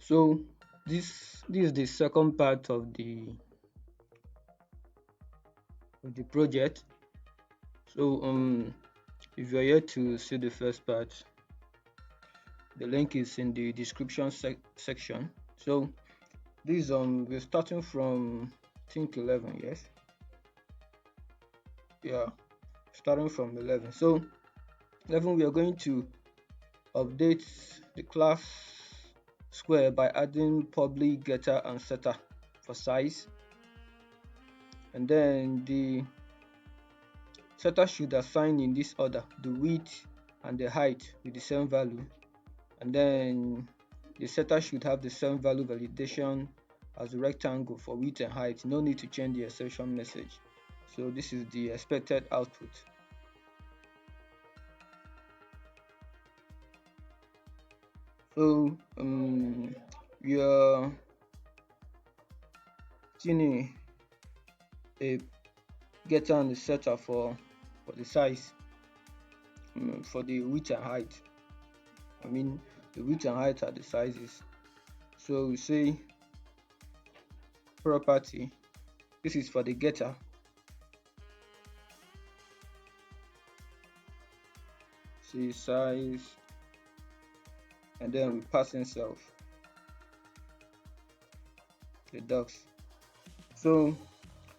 So this is the second part of the project. So if you're here to see the first part, the link is in the description section. So this we're starting from think 11, yes, yeah, starting from 11. So 11 we are going to update the class square by adding public getter and setter for size, and then the setter should assign in this order the width and the height with the same value, and then the setter should have the same value validation as the rectangle for width and height. No need to change the exception message. So this is the expected output. So we are tuning a getter and a setter for the size, for the width and height. I mean the width and height are the sizes. So we say property, this is for the getter, see size, and then we pass in self the docs. So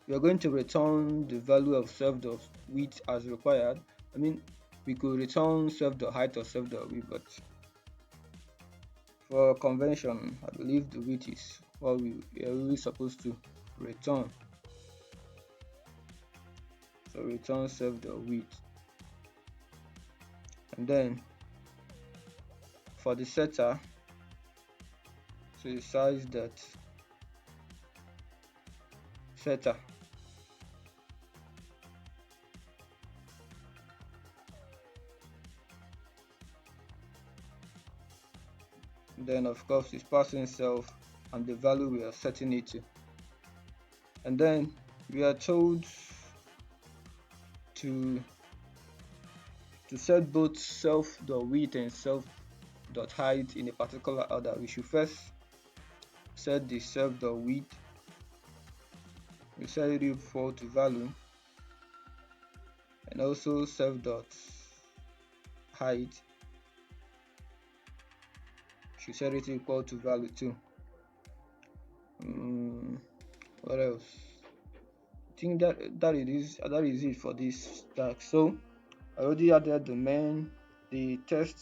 we are going to return the value of self.width as required. I mean we could return self.height or self.width, but for convention I believe the width is what we are really supposed to return. So return self.width, and then for the setter, so the size that setter, then of course it's passing self and the value we are setting it to, and then we are told to set both self.width and self.height in a particular order. We should first set the self.width, we set it equal to value, and also self.height should set it equal to value too. What else? I think that is it for this tag. So I already added the test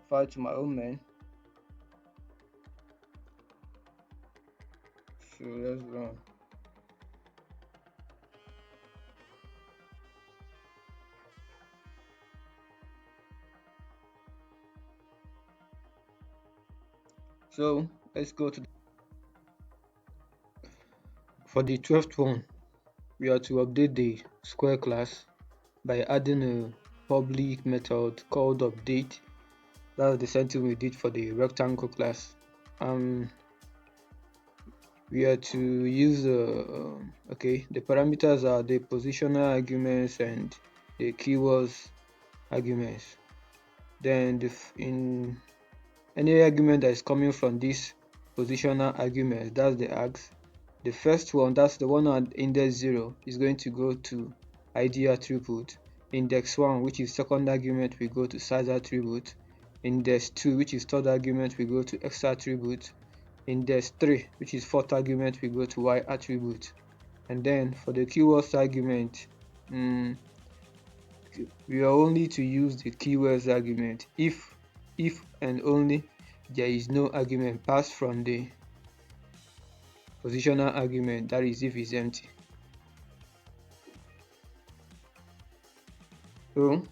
file to my own main. So let's run. So let's go to for the 12th one. We are to update the square class by adding a public method called update. That's the same thing we did for the rectangle class. We are to use the parameters are the positional arguments and the keywords arguments. Then in any argument that is coming from this positional argument, that's the args. The first one, that's the one at index 0, is going to go to id attribute. Index 1, which is second argument, we go to size attribute. Index 2, which is third argument, we go to x attribute. Index 3, which is fourth argument, we go to y attribute. And then for the keywords argument, we are only to use the keywords argument if and only there is no argument passed from the positional argument, that is if it's empty. So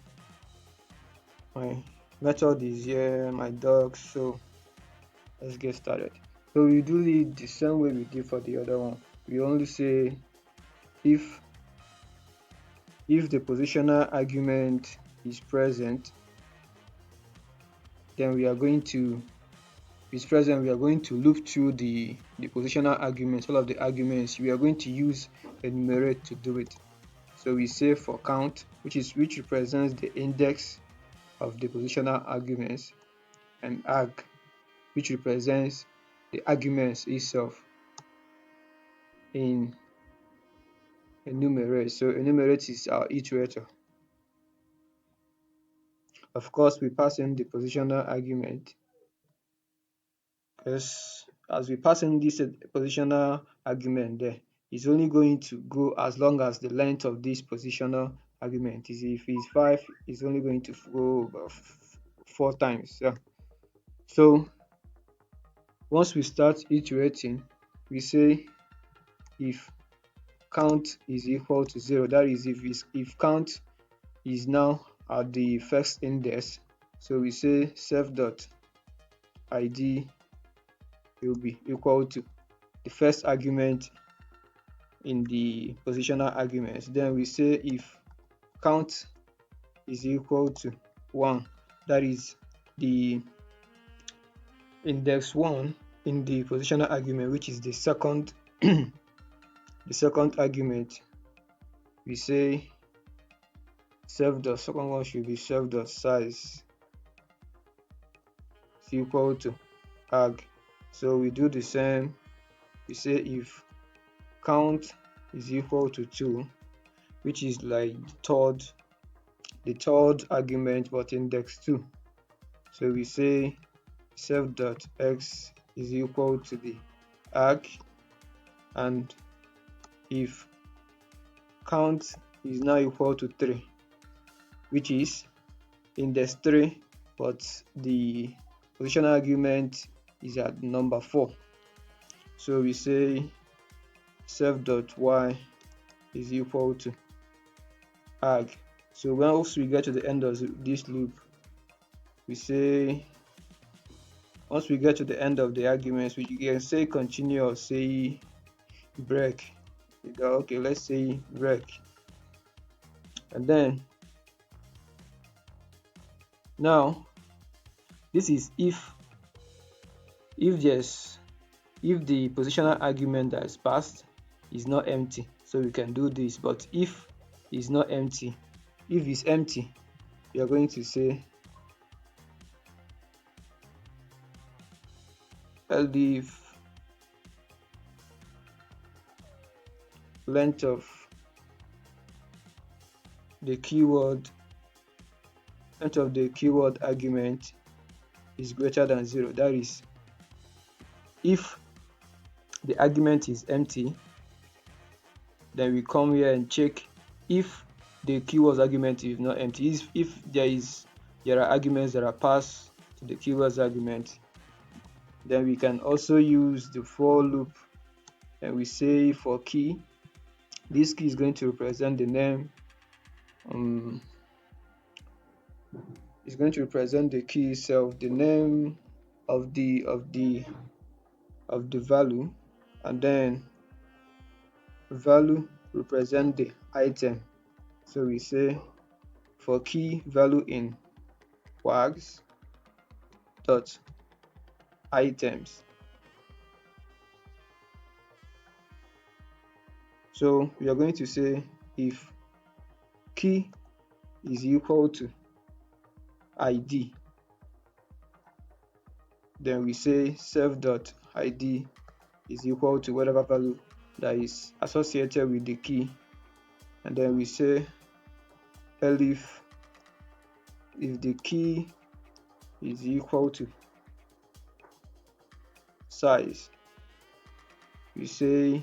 my method is here, my docs. So let's get started. So we do it the same way we did for the other one. We only say if the positional argument is present, then we are going to loop through the positional arguments, all of the arguments. We are going to use enumerate to do it. So we say for count, which represents the index of the positional arguments, and arg, which represents the arguments itself in enumerate. So enumerate is our iterator. Of course, we pass in the positional argument. As we pass in this positional argument there, it's only going to go as long as the length of this positional argument is. If it's 5, it's only going to go about 4 times. Yeah. So once we start iterating, we say if count is equal to 0, that is if count is now at the first index, so we say self dot id will be equal to the first argument in the positional arguments. Then we say if count is equal to 1, that is the index 1 in the positional argument, which is the second the second argument. We say self dot second one should be self dot size is equal to arg. So we do the same. We say if count is equal to 2, which is like the third argument but index 2. So we say self dot x is equal to the arg, and if count is now equal to 3, which is index 3 but the positional argument is at number 4. So we say self dot y is equal to arg. So once we get to the end of this loop, we say once we get to the end of the arguments, we can say continue or say break. Okay, let's say break. And then now this is if the positional argument that is passed is not empty, so we can do this. But if it's not empty, if it's empty, we are going to say elif length of the keyword argument is greater than 0. That is, if the argument is empty, then we come here and check if the keywords argument is not empty. If there are arguments that are passed to the keywords argument, then we can also use the for loop, and we say for key, this key is going to represent the name, it's going to represent the key itself, the name of the value, and then value represent the item. So we say for key value in wags dot items. So we are going to say if key is equal to id, then we say self dot id is equal to whatever value that is associated with the key, and then we say elif if the key is equal to size, we say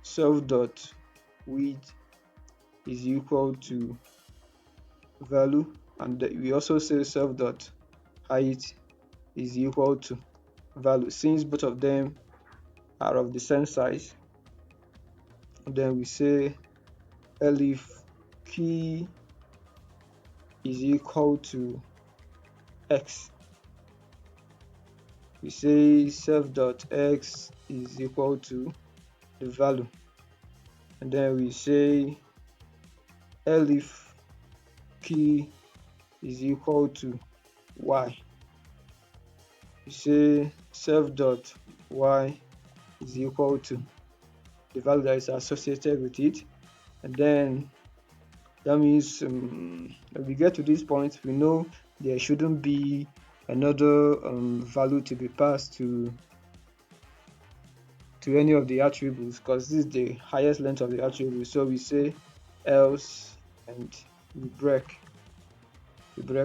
self dot width is equal to value, and we also say self dot height is equal to value, since both of them are of the same size. And then we say elif key is equal to x, we say self dot x is equal to the value, and then we say elif key is equal to y, we say self dot y is equal to the value that is associated with it. And then that means when we get to this point, we know there shouldn't be another value to be passed to any of the attributes, because this is the highest length of the attribute. So we say else, and we break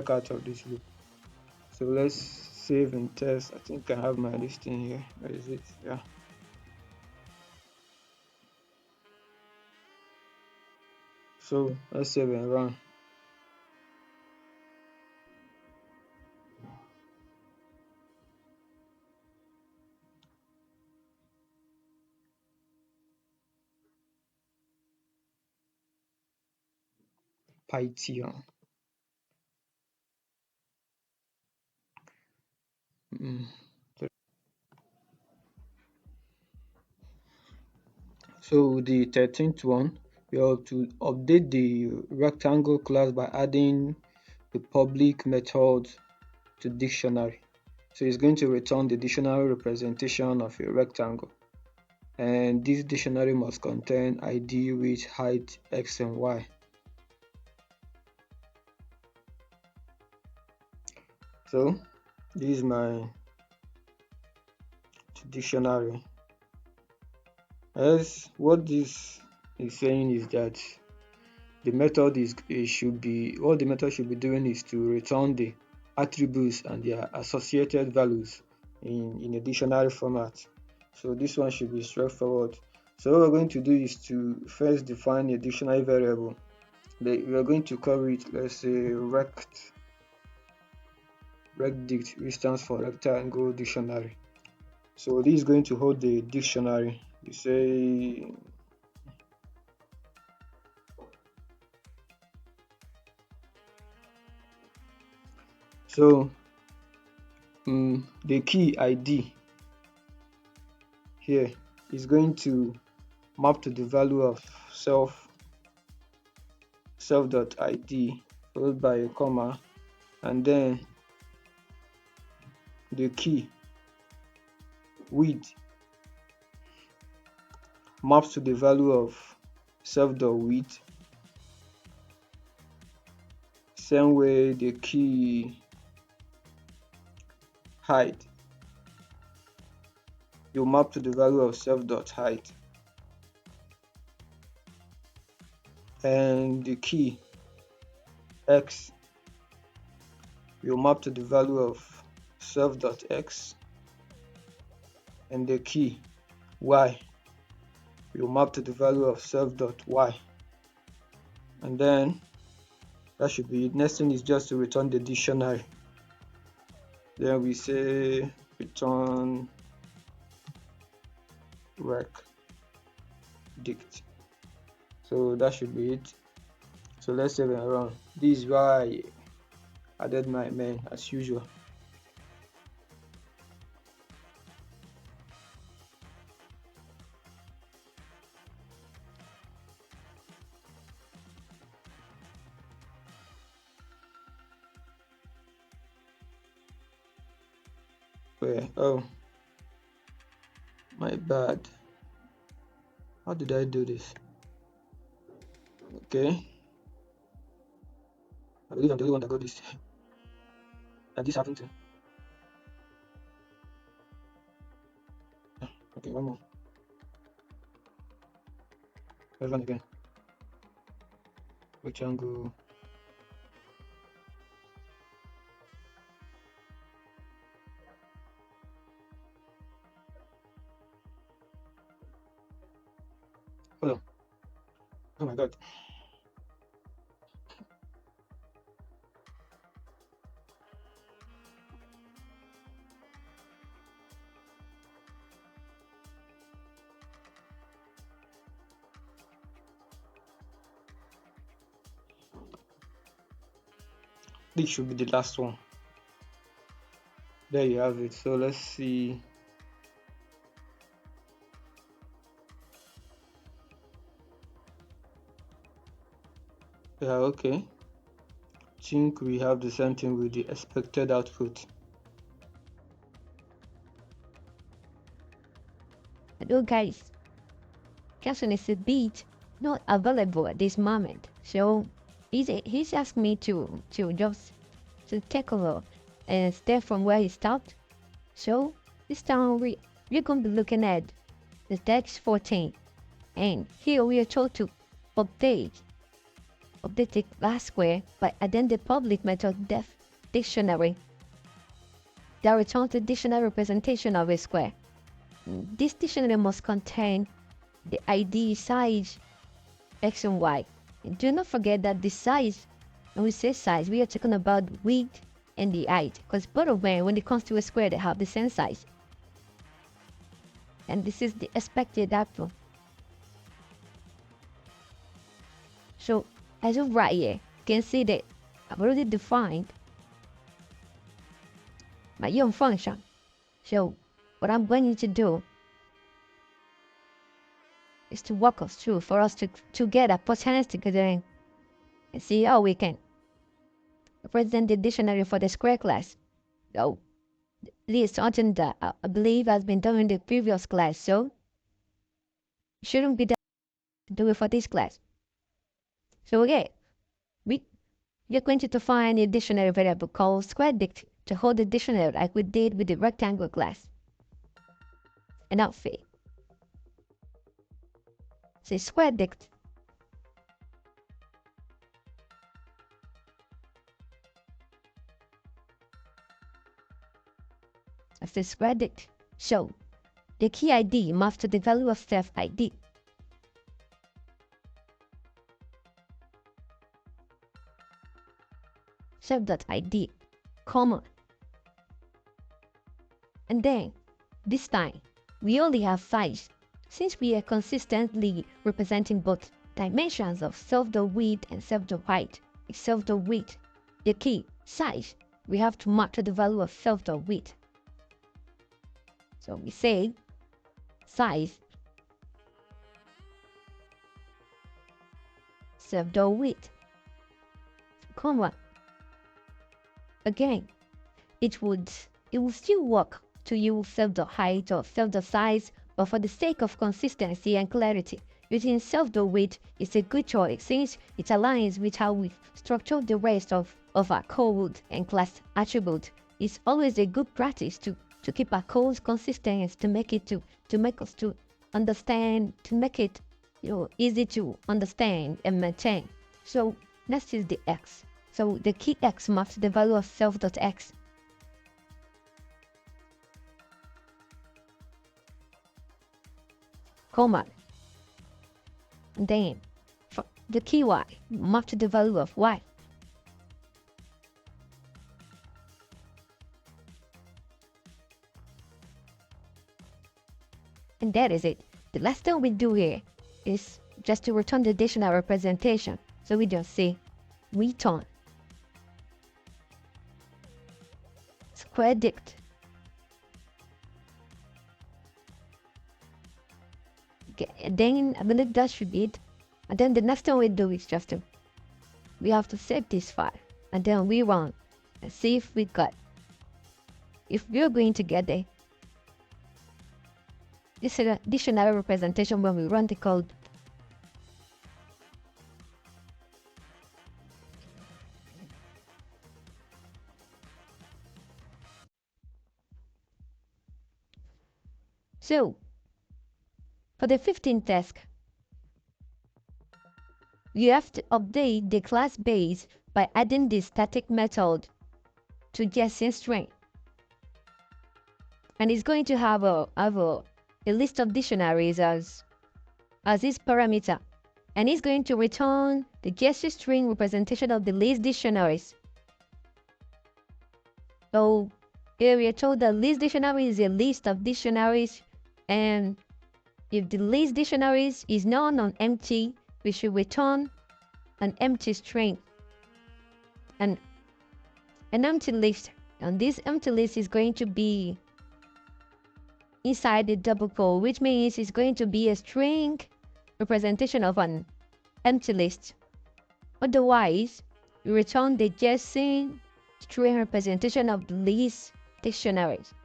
out of this loop. So let's save and test. I think I have my listing here. Where is it? Yeah. So let's save and run. Python. Mm. So the 13th one, we have to update the rectangle class by adding the public method to dictionary. So it's going to return the dictionary representation of a rectangle, and this dictionary must contain ID, width, height, x and y. So this is my dictionary. As what this is saying is that the method is it should be what the method should be doing is to return the attributes and their associated values in a dictionary format. So this one should be straightforward. So what we're going to do is to first define a dictionary variable. We are going to call it, let's say, rectdict, which stands for rectangle dictionary. So this is going to hold the dictionary. You say so the key ID here is going to map to the value of self.id followed by a comma, and then the key width maps to the value of self.width. Same way the key height will map to the value of self.height, and the key x will map to the value of self.x, and the key y will map to the value of self.y. And then that should be it. Next thing is just to return the dictionary. Then we say return recdict. So that should be it. So let's save and run. This is why I added my main as usual. Where? Oh, my bad. How did I do this? Okay, I believe I'm the only one that got this. And this happened to. Okay, one more. Let's run again. Rectangle. Hold on. Oh my god. This should be the last one. There you have it. So let's see. Yeah, okay. Think we have the same thing with the expected output. Hello guys, Cousin is a bit not available at this moment, so he's asked me to just to take over and step from where he stopped. So this time we're going to be looking at the text 14, and here we are told to update the class square by adding the public method def dictionary that returns the dictionary representation of a square. This dictionary must contain the ID, size, x and y. And do not forget that the size, when we say size, we are talking about width and the height, because both of them, when it comes to a square, they have the same size. And this is the expected output. So as of right here, you can see that I've already defined my young function. So what I'm going to do is to walk us through for us to get a potential together and see how we can represent the dictionary for the square class. So this is something that I believe has been done in the previous class, so it shouldn't be done to do it for this class. So again, we're going to define a dictionary variable called squaredict to hold the dictionary like we did with the rectangle class. And outfit. So squaredict as the squaredict. So the key ID maps to the value of self ID. Self.id, comma. And then this time we only have size, since we are consistently representing both dimensions of self.width and self.height. Self.width, the key size, we have to map to the value of self.width. So we say size self.width, comma. Again, it would still work to use self.height or self.size, but for the sake of consistency and clarity, using self.width is a good choice since it aligns with how we structure the rest of our code and class attribute. It's always a good practice to keep our codes consistent, to make us to understand, to make it easy to understand and maintain. So next is the x. So the key x maps the value of self.x. Comma. And then for the key y maps the value of y. And that is it. The last thing we do here is just to return the dictionary representation. So we just say return squaredict. Okay, and then I believe that should be it. And then the next thing we do is just we have to save this file and then we run and see if we got, if we're going to get there. This is a dictionary representation when we run the code. So for the 15th task, you have to update the class base by adding the static method to JSON string, and it's going to have a list of dictionaries as its parameter, and it's going to return the JSON string representation of the list dictionaries. So here we are told that list dictionary is a list of dictionaries, and if the list dictionaries is known on empty, we should return an empty string and an empty list. And this empty list is going to be inside the double quote, which means it's going to be a string representation of an empty list. Otherwise, we return the JSON string representation of the list dictionaries.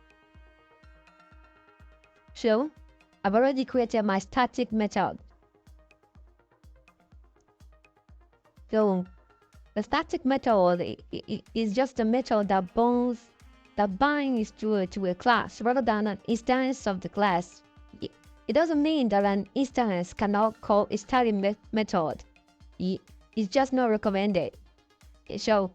So I've already created my static method. So the static method is just a method that bounds that binds to a class rather than an instance of the class. It doesn't mean that an instance cannot call a styling method. It's just not recommended. So,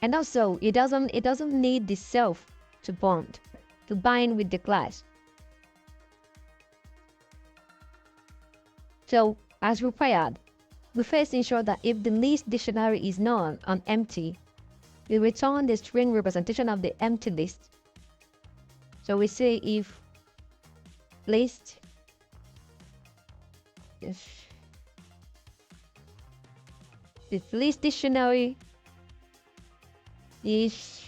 and also it doesn't need the self to bind with the class. So, as required, we first ensure that if the list dictionary is known and empty, we return the string representation of the empty list. So we say if list if list dictionary is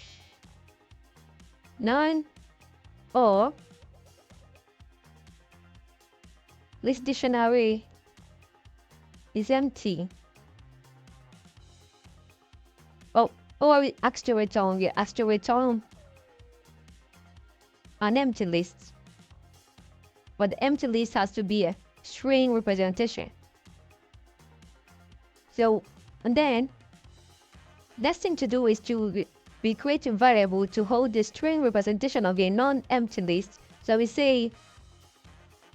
none or list dictionary is empty. Or we ask to return an empty list. But the empty list has to be a string representation. So, and then next thing to do is to be create a variable to hold the string representation of a non-empty list. So we say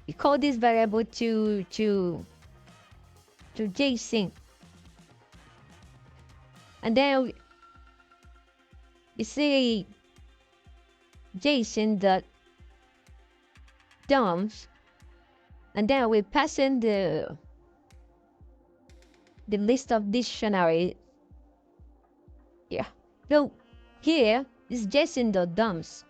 we call this variable to JSON, and then we say JSON dot dumps, and then we pass in the list of dictionary. Yeah. So here is JSON.dumps.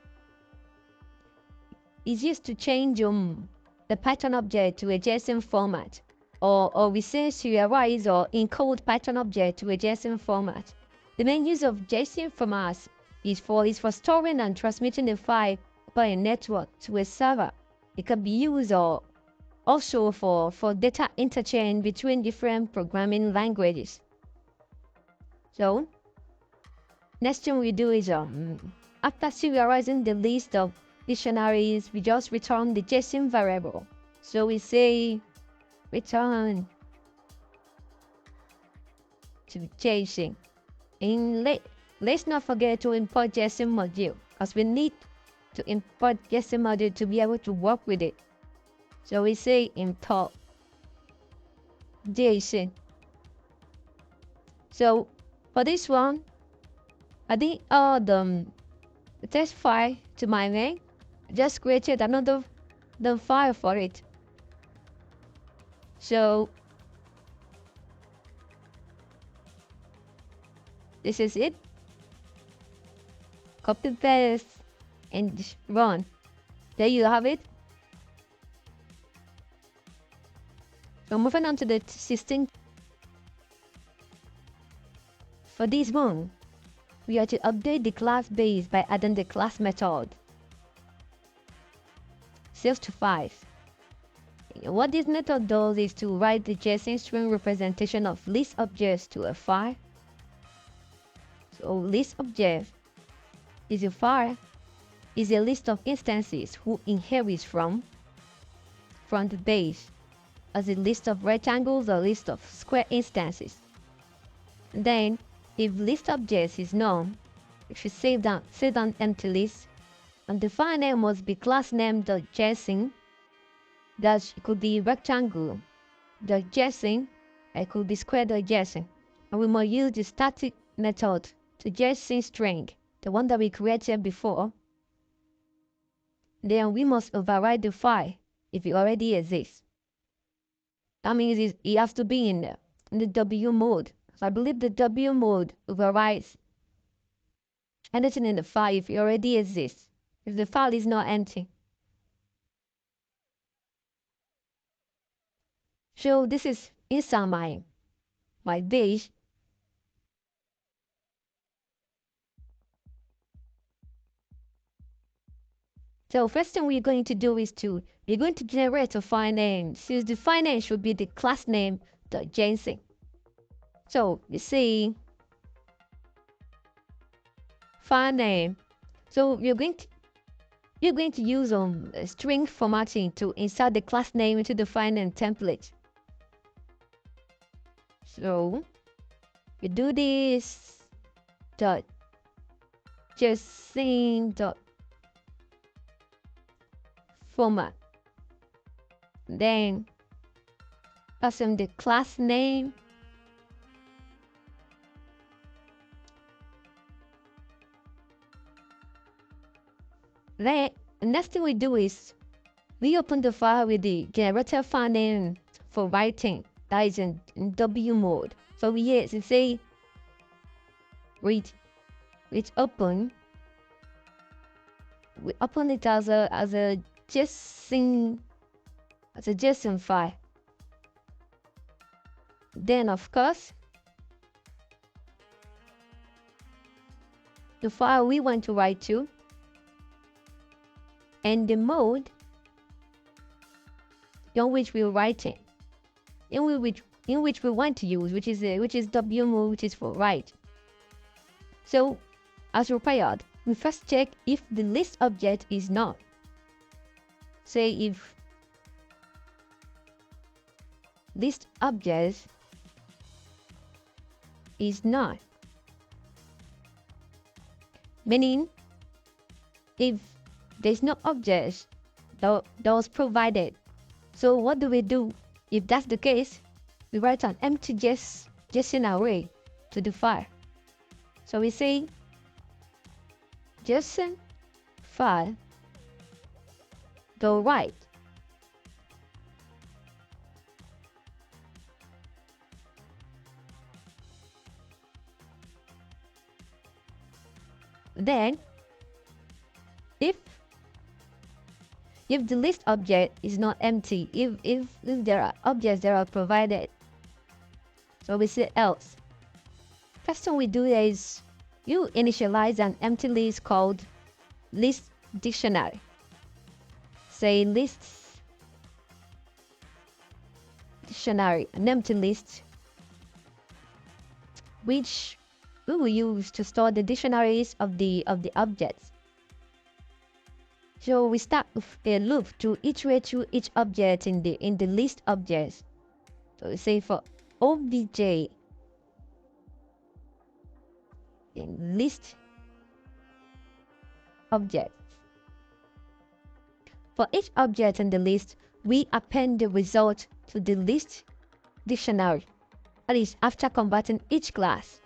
It's used to change the Python object to a JSON format, or we say serialize or encode Python object to a JSON format. The main use of JSON formats is for storing and transmitting the file by a network to a server. It can be used also for data interchange between different programming languages. So next thing we do is after serializing the list of dictionaries, we just return the JSON variable. So we say return to JSON. And let's not forget to import JSON module, because we need to import JSON module to be able to work with it. So we say import JSON. So for this one, I think the test file to my main, just created another file for it. So this is it. Copy paste and run. There you have it. So moving on to the system. For this one, we are to update the class base by adding the class method. Save to 5. What this method does is to write the JSON string representation of list objects to a file. So list object is a file, is a list of instances who inherits from the base, as a list of rectangles or list of square instances. And then if list objects is known, we should save down empty list, and the file name must be class name.json. That could be rectangle.json, it could be square.json, and we must use the static method to JSON string, the one that we created before. Then we must override the file if it already exists. That means it has to be in the W mode. So I believe the W mode overrides anything in the file if it already exists, if the file is not empty. So this is inside my base. So first thing we're going to do is we're going to generate a file name. Since the file name should be the class name.json. So you see file name. So you're going to use string formatting to insert the class name into the file name template. So you do this dot JSON dot format. Then pass in the class name. Then the next thing we do is we open the file with the generator file name for writing that is in W mode. So we say read open. We open it as a JSON file. Then of course the file we want to write to and the mode in which we're writing, in which we want to use, which is W mode, which is for write. So as required, we first check if the list object is not. Say if list object is not, meaning if there's no object that was provided. So what do we do? If that's the case, we write an empty JSON array to the file. So we say JSON file dot write. Then if the list object is not empty, if there are objects that are provided, so we say else. First thing we do is you initialize an empty list called list dictionary. Say list dictionary, an empty list, which we will use to store the dictionaries of the objects. So we start with a loop to iterate through each object in the list objects. So we say for obj in list objects. For each object in the list, we append the result to the list dictionary. That is, after converting each class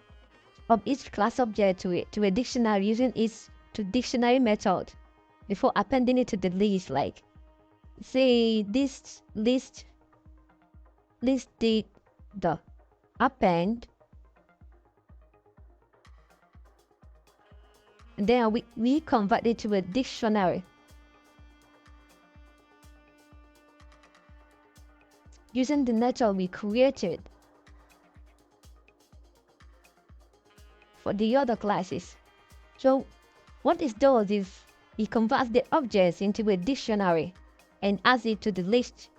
of each class object to a dictionary using its dictionary method before appending it to the list. Like say this list did the append, and then we convert it to a dictionary using the method we created for the other classes. So what it does is it converts the objects into a dictionary and adds it to the list.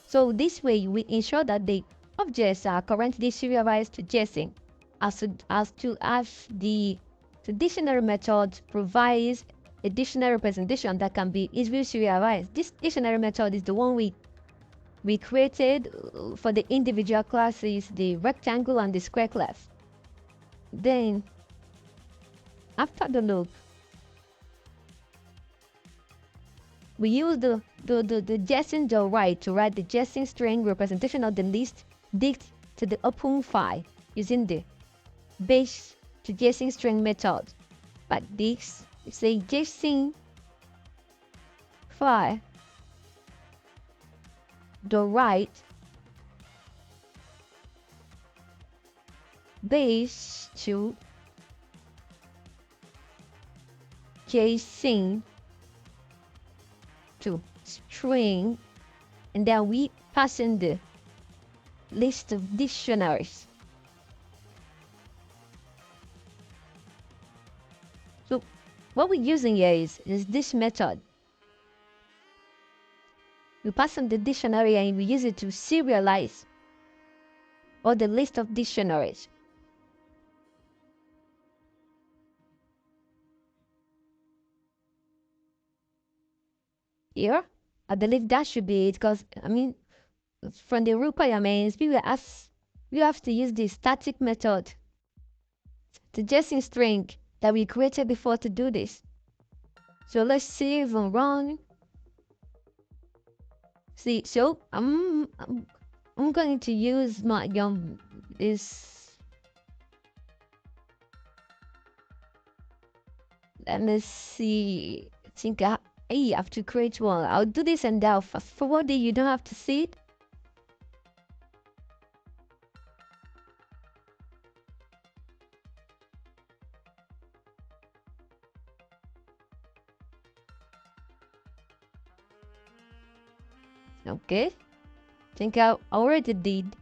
So this way we ensure that the objects are currently serialized to JSON as the dictionary method provides a dictionary representation that can be easily serialized. This dictionary method is the one we created for the individual classes, the rectangle and the square class. Then after the loop, we use the JSON.write to write the JSON string representation of the list dict to the open file using the base to JSON string method. But this is a JSON file .write base to JSON to string, and then we pass in the list of dictionaries. So what we're using here is this method. We pass in the dictionary and we use it to serialize all the list of dictionaries. Here, I believe that should be it, because I mean, from the requirements, we have to use the static method, the JSON string that we created before to do this. So let's save and run. See, so I'm going to use my this. Let me see. I think I have to create one. I'll do this and I'll fast forward it. You don't have to see it. Okay. Think I already did.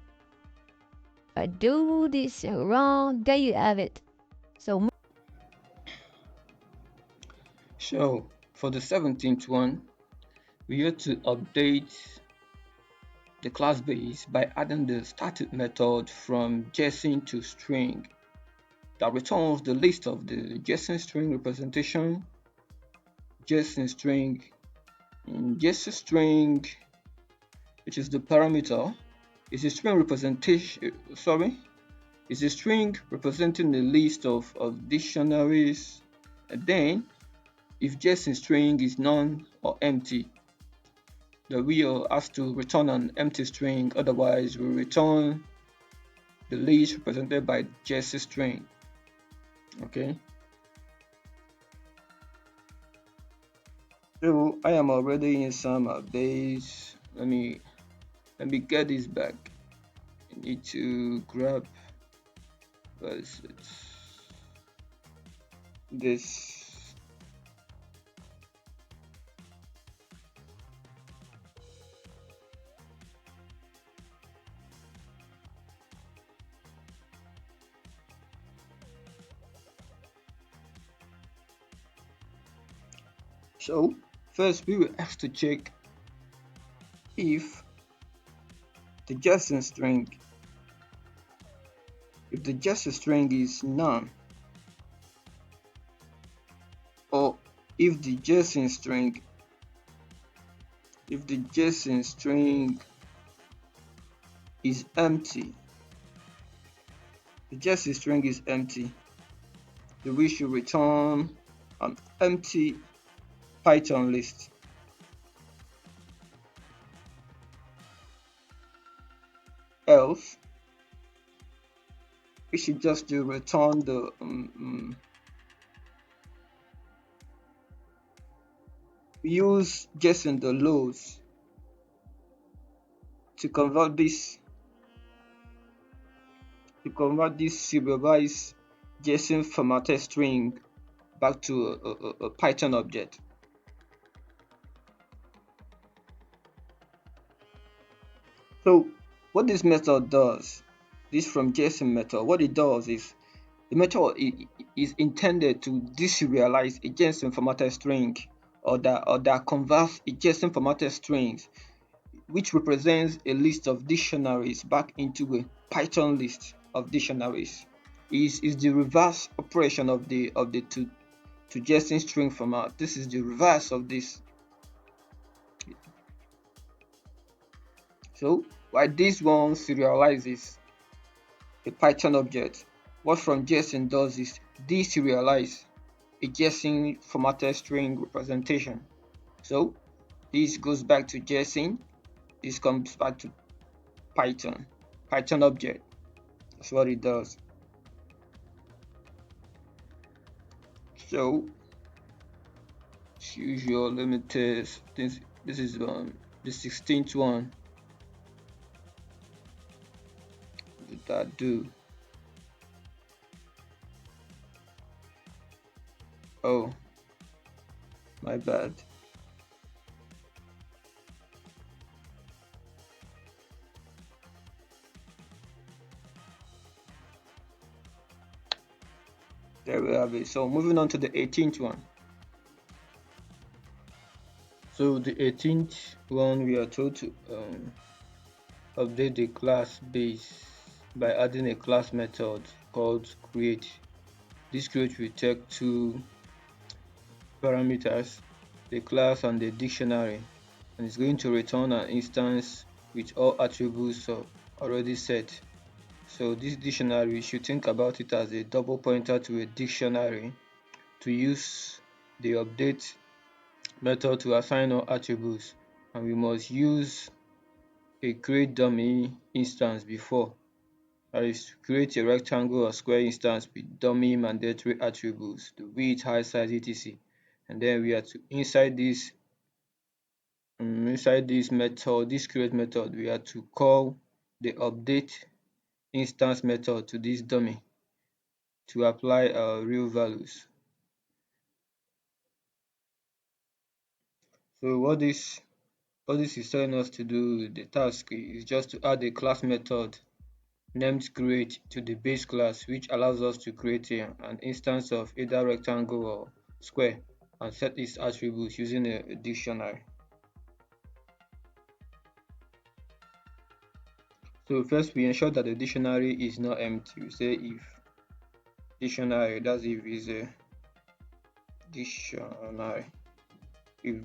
I do this around. There you have it. So So for the 17th one, we have to update the class base by adding the static method from JSON to string that returns the list of the JSON string representation. JSON string, JSON string, which is the parameter, is a string representation. Is a string representing the list of dictionaries. And then, if JSON string is none or empty, the wheel has to return an empty string, otherwise we return the list represented by JSON string. Okay. So I am already in some updates. Let me get this back. I need to grab this. So first we will have to check if the JSON string is none, or if the JSON string is empty. The JSON string is empty, then we should return an empty Python list. Else we should just return the use JSON the loads to convert this serialized JSON formatted string back to a Python object. So what this method does, this from JSON method, what it does is the method is intended to deserialize a JSON formatted string or that converts a JSON formatted strings which represents a list of dictionaries back into a Python list of dictionaries. Is the reverse operation of the to JSON string format. This is the reverse of this. So while this one serializes a Python object, what from JSON does is deserialize a JSON formatted string representation. So this goes back to JSON, this comes back to Python object. That's what it does. So as usual, let me test this. This is the 16th one. What did that do? Oh, my bad. There we have it. So moving on to the 18th one. So the 18th one, we are told to update the class base by adding a class method called create. This create will take two parameters, the class and the dictionary, and it's going to return an instance with all attributes already set. So this dictionary, you should think about it as a double pointer to a dictionary to use the update method to assign all attributes, and we must use a create dummy instance before. That is to create a rectangle or square instance with dummy mandatory attributes, the width, height, size, etc. And then we are to inside this method, this create method, we are to call the update instance method to this dummy to apply real values. So what this is telling us to do, the task is just to add a class method named create to the base class, which allows us to create an instance of either rectangle or square and set its attributes using a dictionary. So first we ensure that the dictionary is not empty. We say if dictionary, that's if is a dictionary. If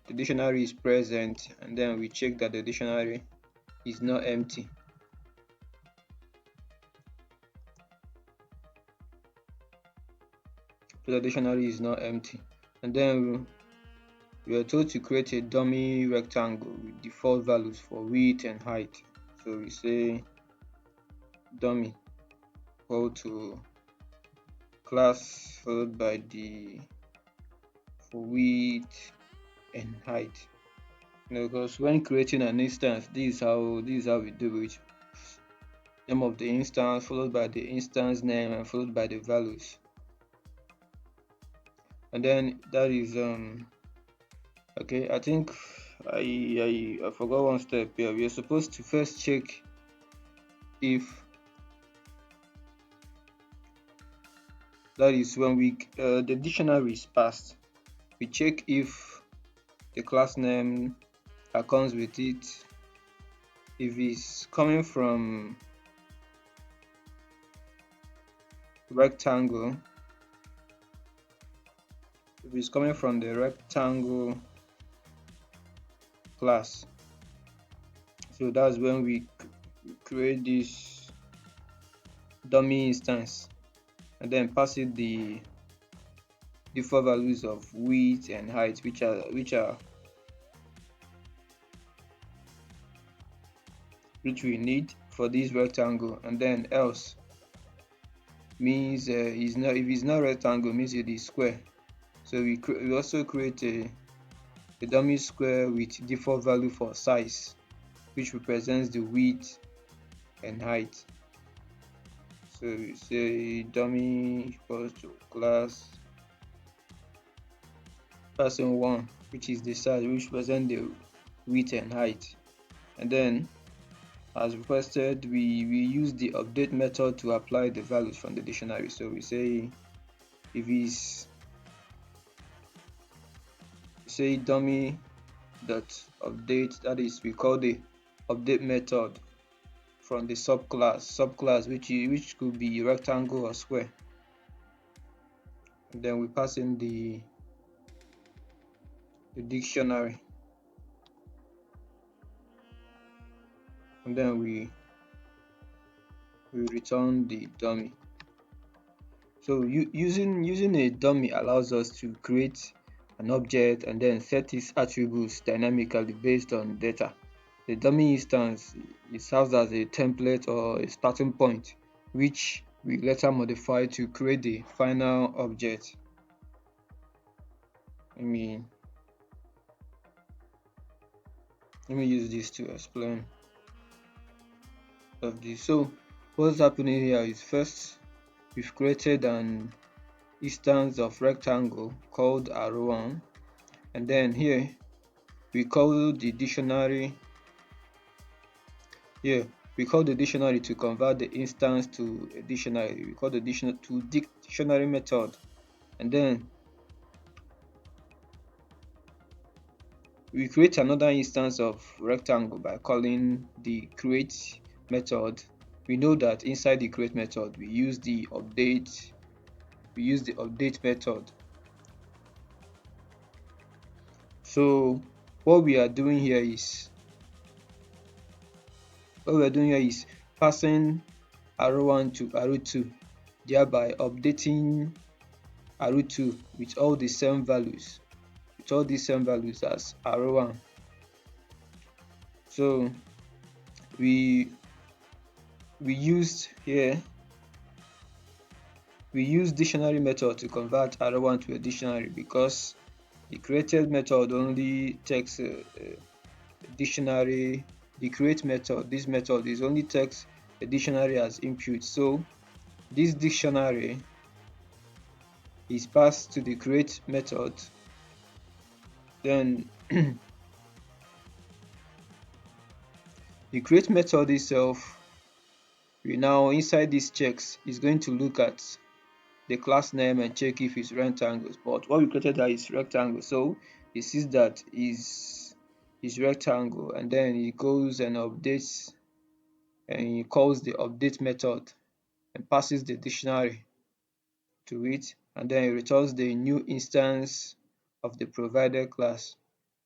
the dictionary is present, and then we check that the dictionary is not empty. So the dictionary is not empty. And then we are told to create a dummy rectangle with default values for width and height. So we say dummy equal to class followed by the for width and height. Because when creating an instance, this is how we do it. Name of the instance followed by the instance name and followed by the values. And then that is okay. I think I forgot one step here. We are supposed to first check if, that is when the dictionary is passed, we check if the class name that comes with it, if it's coming from rectangle, if it's coming from the rectangle class. So that's when we create this dummy instance and then pass it the default values of width and height, which we need for this rectangle. And then else means is not, if it's not rectangle means it is square. So we also create a dummy square with default value for size, which represents the width and height. So we say dummy equals to class person1, which is the size, which represents the width and height. And then as requested, we use the update method to apply the values from the dictionary. So we say if it's dummy dot update, that is we call the update method from the subclass which could be rectangle or square. And then we pass in the dictionary, and then we return the dummy. So using a dummy allows us to create an object and then set its attributes dynamically based on data. The dummy instance, it serves as a template or a starting point, which we later modify to create the final object. Let me use this to explain of this. So what's happening here is, first we've created an instance of rectangle called arrow1, and then here we call the dictionary to convert the instance to a dictionary. We call the dictionary method, and then we create another instance of rectangle by calling the create method. We know that inside the create method we use the update method. So what we are doing here is passing arrow1 to arrow2, thereby updating arrow2 with all the same values, as arrow1. So we used here, we use dictionary method to convert arrow1 to a dictionary, because the created method only takes a dictionary. The create method, this method is only takes a dictionary as input. So this dictionary is passed to the create method. Then the create method itself, we now inside these checks is going to look at the class name and check if it's rectangles. But what we created here is rectangle, so it sees that is rectangle, and then it goes and updates, and it calls the update method and passes the dictionary to it, and then it returns the new instance of the provided class.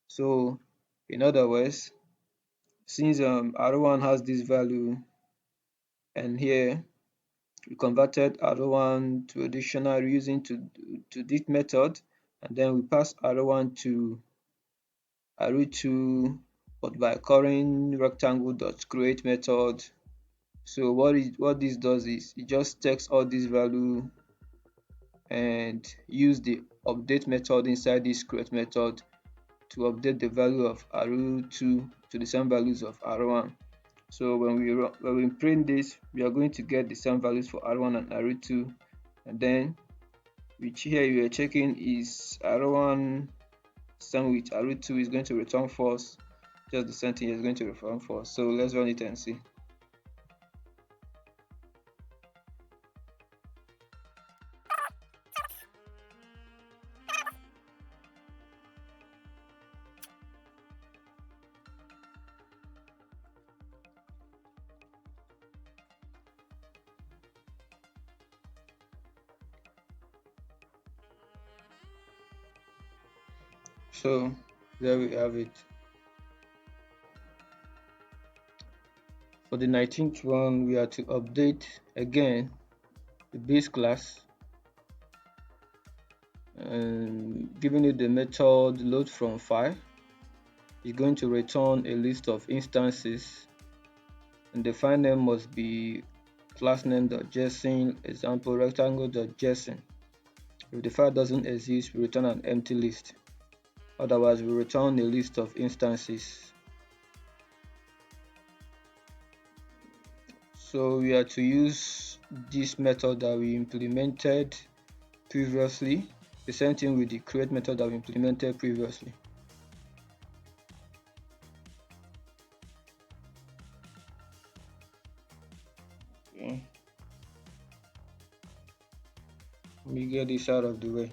So in other words, since arrow1 has this value, and here we converted arrow1 to a dictionary using to this method, and then we pass arrow1 to arrow2, but by calling rectangle.create method. So what this does is it just takes all this value and use the update method inside this create method to update the value of arrow2 to the same values of arrow1. So when we print this, we are going to get the same values for arrow1 and arrow2, and then which here we are checking is arrow1 same with arrow2 is going to return false. Just the same thing is going to return false. So let's run it and see. So there we have it. For the 19th one, we are to update again the base class, and giving it the method load from file. It's going to return a list of instances, and the file name must be class name.json example rectangle.json. If the file doesn't exist, we return an empty list. Otherwise, we return a list of instances. So we are to use this method that we implemented previously, the same thing with the create method that we implemented previously. Okay. Let me get this out of the way.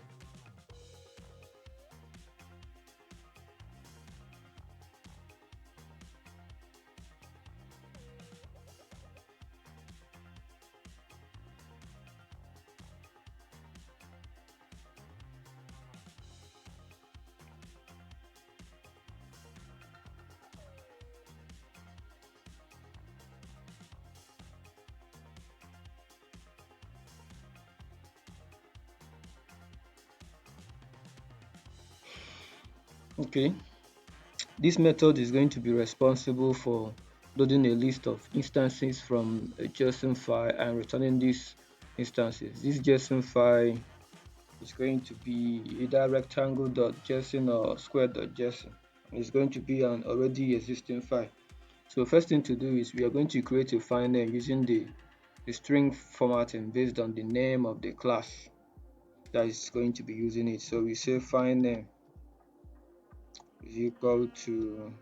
Okay, this method is going to be responsible for loading a list of instances from a JSON file and returning these instances. This JSON file is going to be either rectangle.json or square.json. It's going to be an already existing file. So first thing to do is we are going to create a file name using the string formatting based on the name of the class that is going to be using it. So we say file name is equal to,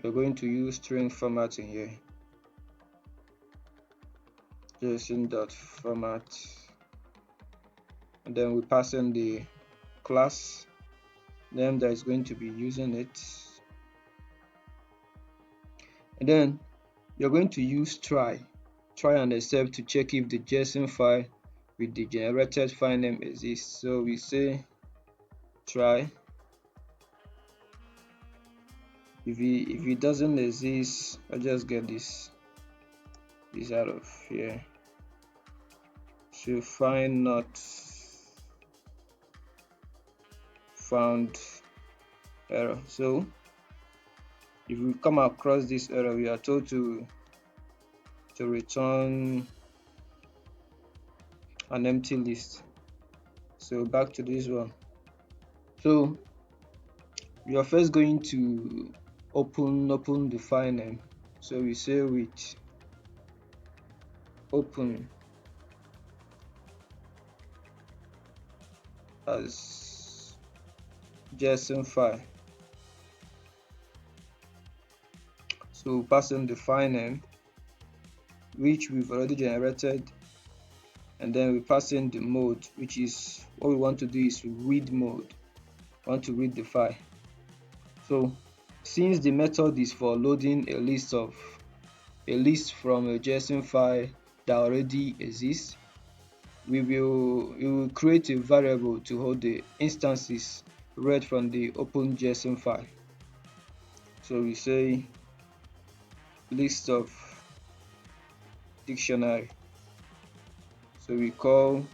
we're going to use string formatting here, json.format, and then we pass in the class name that is going to be using it, and then you're going to use try and except to check if the JSON file with the generated file name exists. So we say try. If it doesn't exist, I'll just get this out of here. to find not found error. So if we come across this error, we are told to return an empty list. So back to this one. So we are first going to open the file name. So we say with open as JSON file. So pass in the file name, which we've already generated, and then we pass in the mode, which is what we want to do is read mode. We want to read the file. So since the method is for loading a list from a JSON file that already exists, we will create a variable to hold the instances read from the open JSON file. So we say list of dictionary. So we call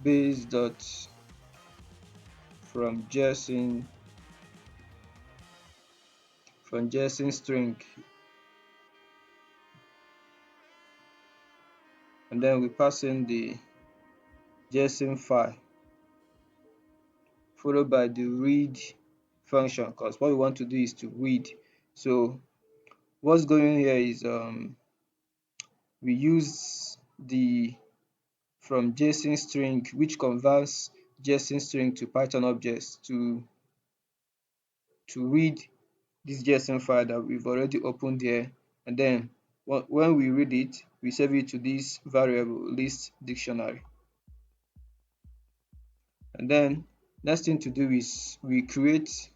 base dot from JSON string, and then we pass in the JSON file followed by the read function, because what we want to do is to read. So what's going here is we use the from JSON string, which converts JSON string to Python objects to read this JSON file that we've already opened here, and then when we read it, we save it to this variable list dictionary. And then next thing to do is we create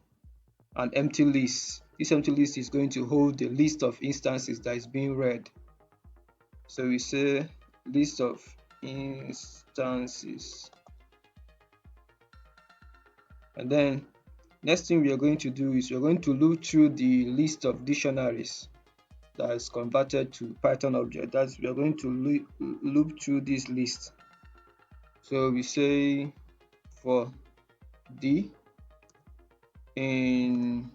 an empty list. This empty list is going to hold the list of instances that is being read. So we say list of instances, and then next thing we are going to do is we're going to loop through the list of dictionaries that is converted to Python object. That's we are going to loop through this list. So we say for D in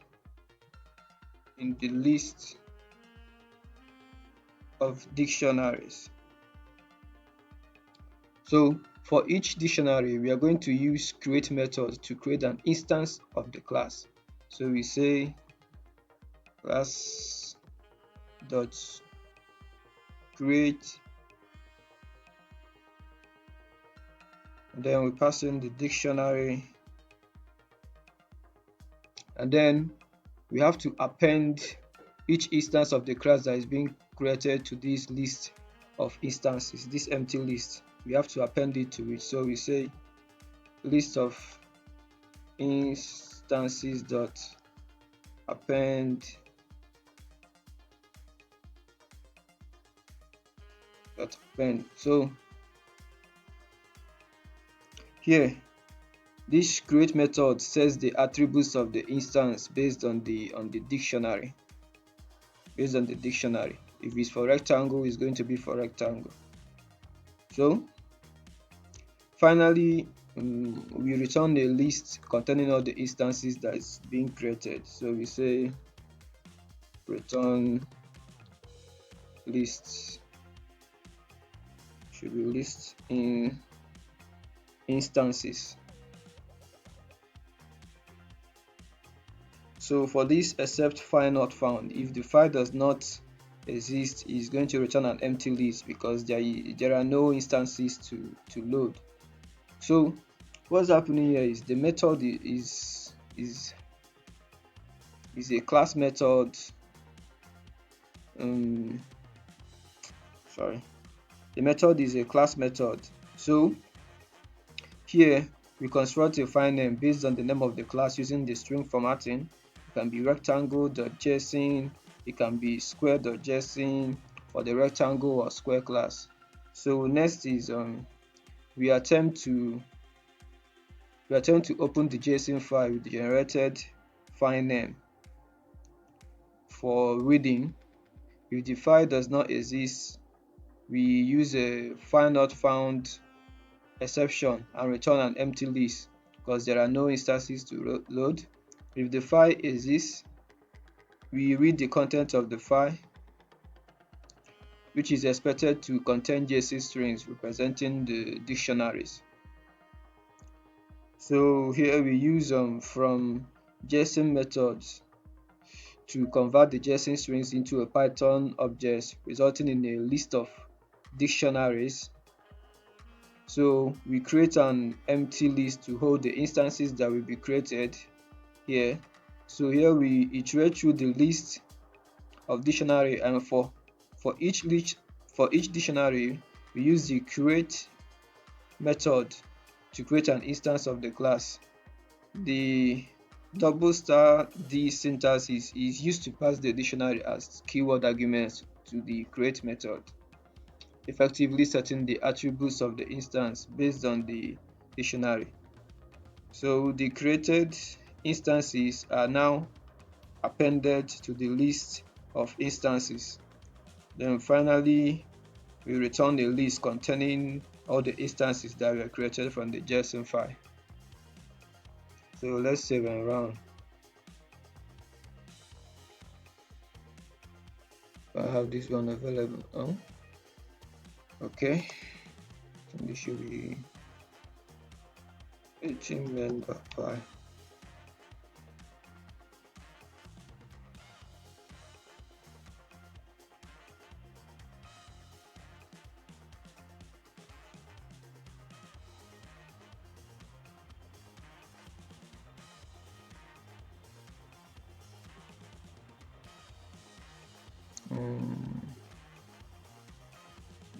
the list of dictionaries. So for each dictionary, we are going to use create method to create an instance of the class. So we say class dot create, and then we pass in the dictionary, and then we have to append each instance of the class that is being created to this list of instances, this empty list. We have to append it to it. So we say list of instances dot append So here this create method sets the attributes of the instance based on the dictionary. If it's for rectangle, it's going to be for rectangle. So finally, we return a list containing all the instances that is being created. So we say return lists, should be list in instances. So for this except file not found, if the file does not exist, is going to return an empty list because there are no instances to load. So what's happening here is the method is a class method. The method is a class method. So here we construct a file name based on the name of the class using the string formatting. It can be rectangle.json, it can be square.json for the rectangle or square class. So next is we attempt to open the JSON file with the generated file name for reading. If the file does not exist, we use a find not found exception and return an empty list because there are no instances to load. If the file exists, we read the content of the file, which is expected to contain JSON strings representing the dictionaries. So here we use from JSON methods to convert the JSON strings into a Python object, resulting in a list of dictionaries. So we create an empty list to hold the instances that will be created here. So here we iterate through the list of dictionary, and for each dictionary we use the create method to create an instance of the class. The double star D syntax is used to pass the dictionary as keyword arguments to the create method, effectively setting the attributes of the instance based on the dictionary. So the created instances are now appended to the list of instances. Then finally, we return a list containing all the instances that were created from the JSON file. So let's save and run. I have this one available. Oh, okay. So this should be 18 member file.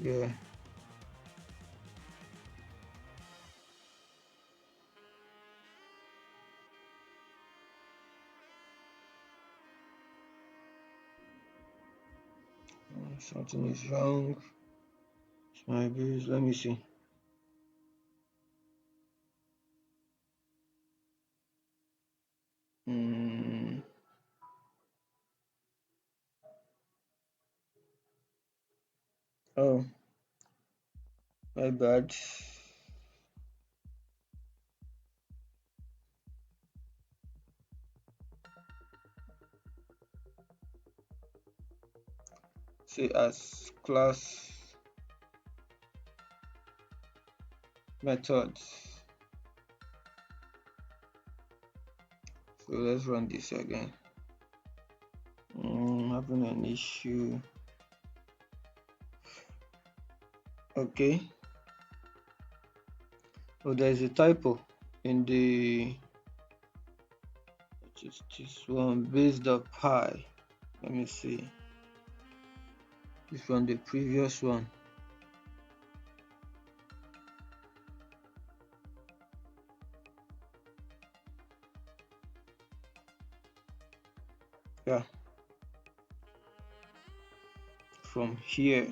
Yeah. Something is wrong. Maybe let me see. Oh, my bad. Say as class methods. So let's run this again. Having an issue. Okay. Oh, there's a typo in the just this one based up high. Let me see. This one, the previous one. Yeah. From here.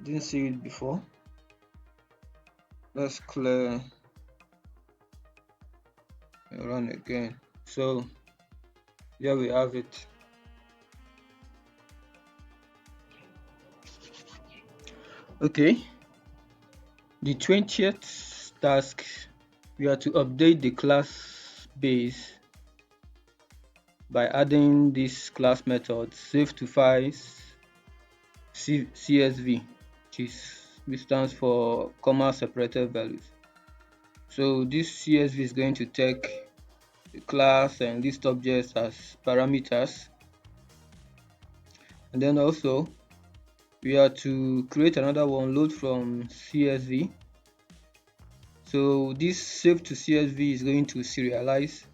Didn't see it before. Let's clear and run again. So here we have it. Okay, the 20th task, we are to update the class base by adding this class method save to files CSV, which stands for comma separated values. So this CSV is going to take the class and list objects as parameters, and then also we are to create another one, load from CSV. So this save to CSV is going to serialize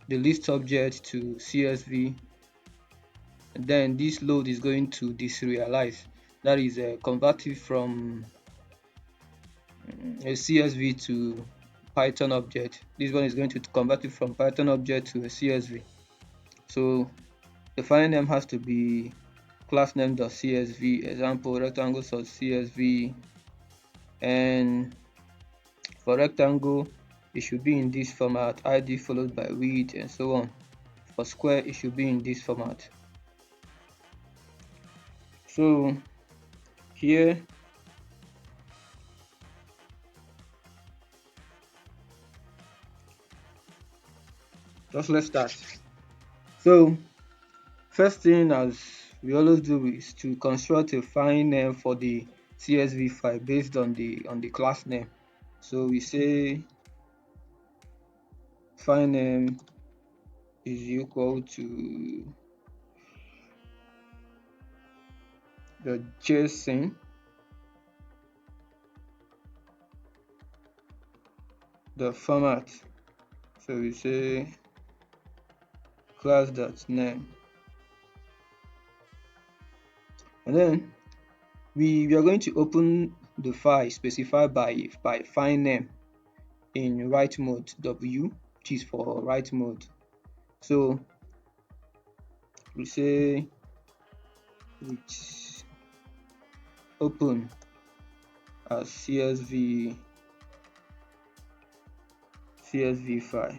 the list object to CSV, and then this load is going to deserialize, that is convert it from a CSV to Python object. This one is going to convert it from Python object to a CSV. So the file name has to be class name.csv, example rectangle.csv, and for rectangle it should be in this format, id followed by width and so on. For square it should be in this format. So here, just let's start. So first thing, as we always do, is to construct a file name for the CSV file based on the class name. So we say file name is equal to the JSON, the format. So we say class.name, and then we are going to open the file specified by file name in write mode W, which is for write mode. So we say with open as CSV file,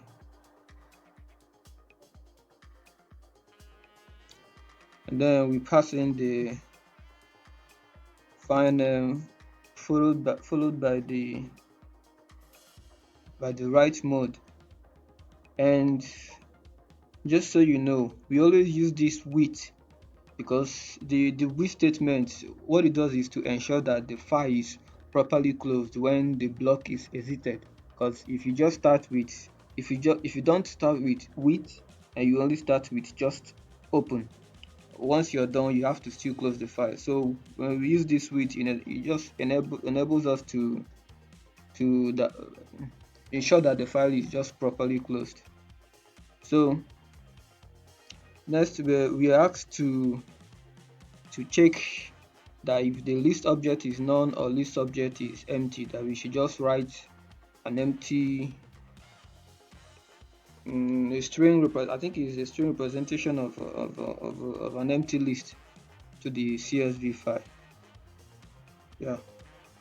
and then we pass in the file name followed by the write mode. And just so you know, we always use this with, because the with statement, what it does is to ensure that the file is properly closed when the block is exited. Because if you just start with, if you don't start with and you only start with just open, once you're done you have to still close the file. So when we use this with, it just enables us to ensure that the file is just properly closed. So next, we are asked to check that if the list object is none or list object is empty, that we should just write an empty a string. I think it's a string representation of an empty list to the CSV file. Yeah,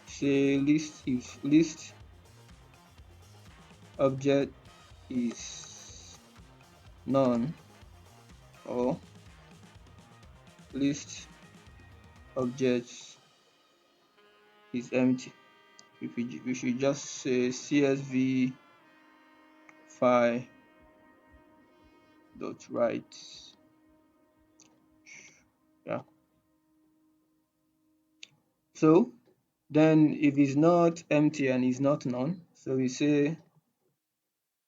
say list, if list object is none, or list object is empty. We should just say CSV file dot write. Yeah. So then if it's not empty and it's not none, so we say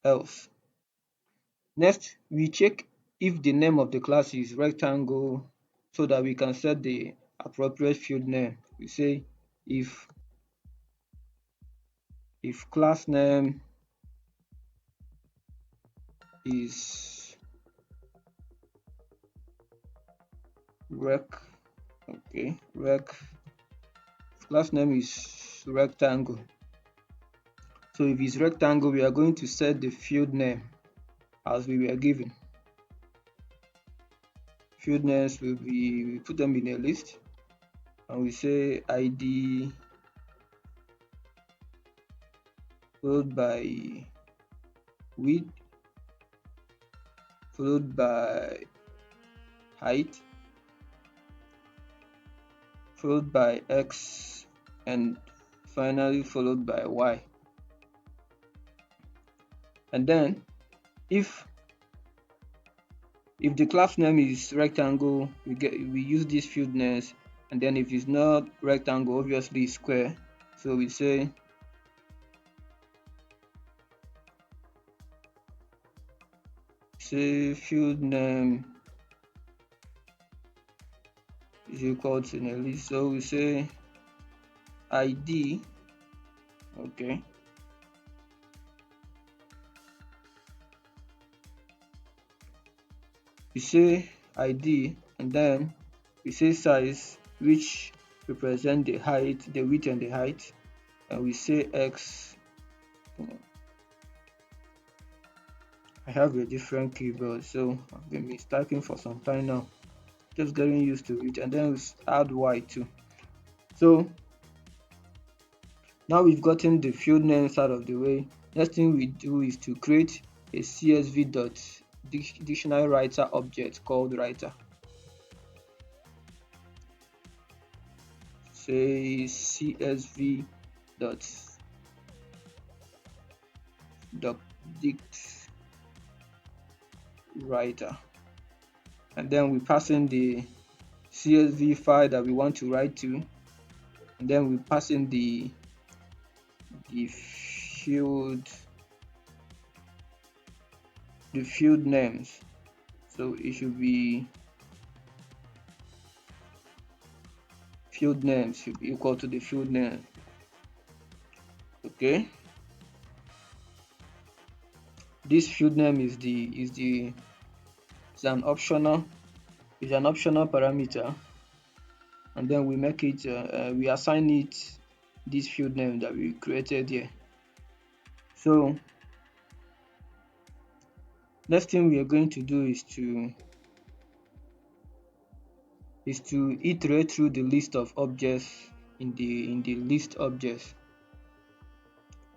else. Next, we check if the name of the class is rectangle, so that we can set the appropriate field name. We say if class name is rec, okay, class name is rectangle. So if it's rectangle, we are going to set the field name as we were given. Field names will be, we put them in a list, and we say ID followed by width followed by height followed by X, and finally followed by Y. And then if the class name is rectangle, we use this field names, and then if it's not rectangle, obviously it's square. So we say field name is equal to a list. So we say ID, okay, we say ID, and then we say size, which represent the height, the width and the height, and we say X. I have a different keyboard, so I've been mistyping for some time now, just getting used to it. And then we add Y too. So now we've gotten the field names out of the way. Next thing we do is to create a CSV.dictionary writer object called writer. say CSV dot dict writer, and then we pass in the CSV file that we want to write to, and then we pass in the field names. So it should be field names should be equal to the field name. Okay, this field name is an optional parameter, and then we make it we assign it this field name that we created here. So next thing we are going to do is to iterate through the list of objects in the list objects.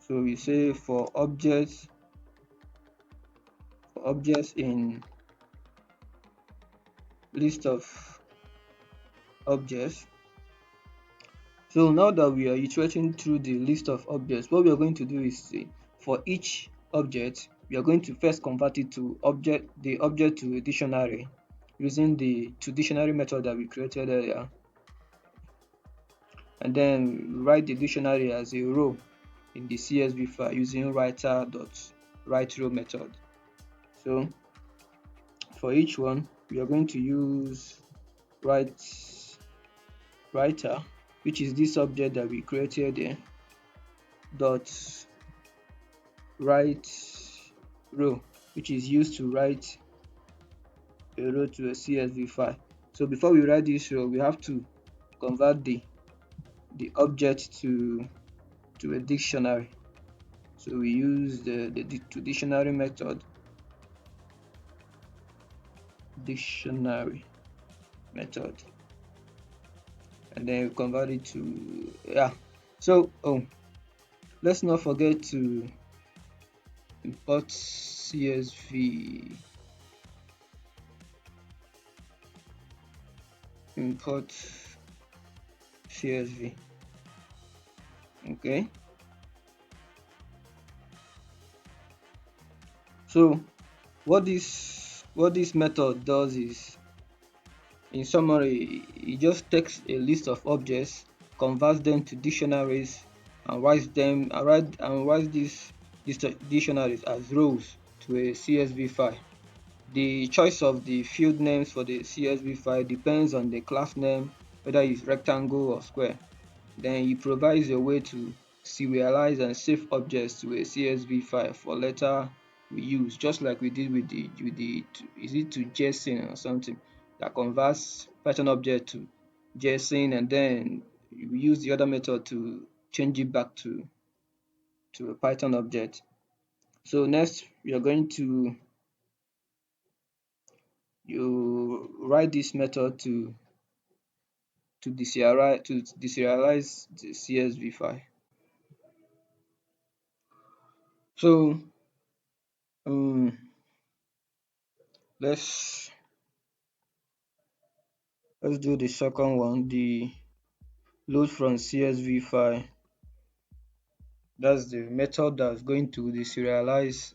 So we say for objects in list of objects. So now that we are iterating through the list of objects, what we are going to do is for each object, we are going to first convert it to the object to a dictionary using the dictionary method that we created earlier, and then write the dictionary as a row in the CSV file using writer.writeRow method. So for each one, we are going to use writer, which is this object that we created here, dot write row, which is used to write a row to a CSV file. So before we write this row, we have to convert the object to a dictionary. So we use the dictionary method, and then we convert it to So let's not forget to import CSV. Okay, so what this method does is, in summary, it just takes a list of objects, converts them to dictionaries, and writes these dictionaries as rows to a CSV file. The choice of the field names for the CSV file depends on the class name, whether it's rectangle or square. Then it provides a way to serialize and save objects to a CSV file for later reuse, just like we did with the is it to JSON or something, that converts Python object to JSON, and then we use the other method to change it back to a Python object. So next we are going to write this method to deserialize the CSV file. So let's do the second one, the load from CSV file. That's the method that's going to deserialize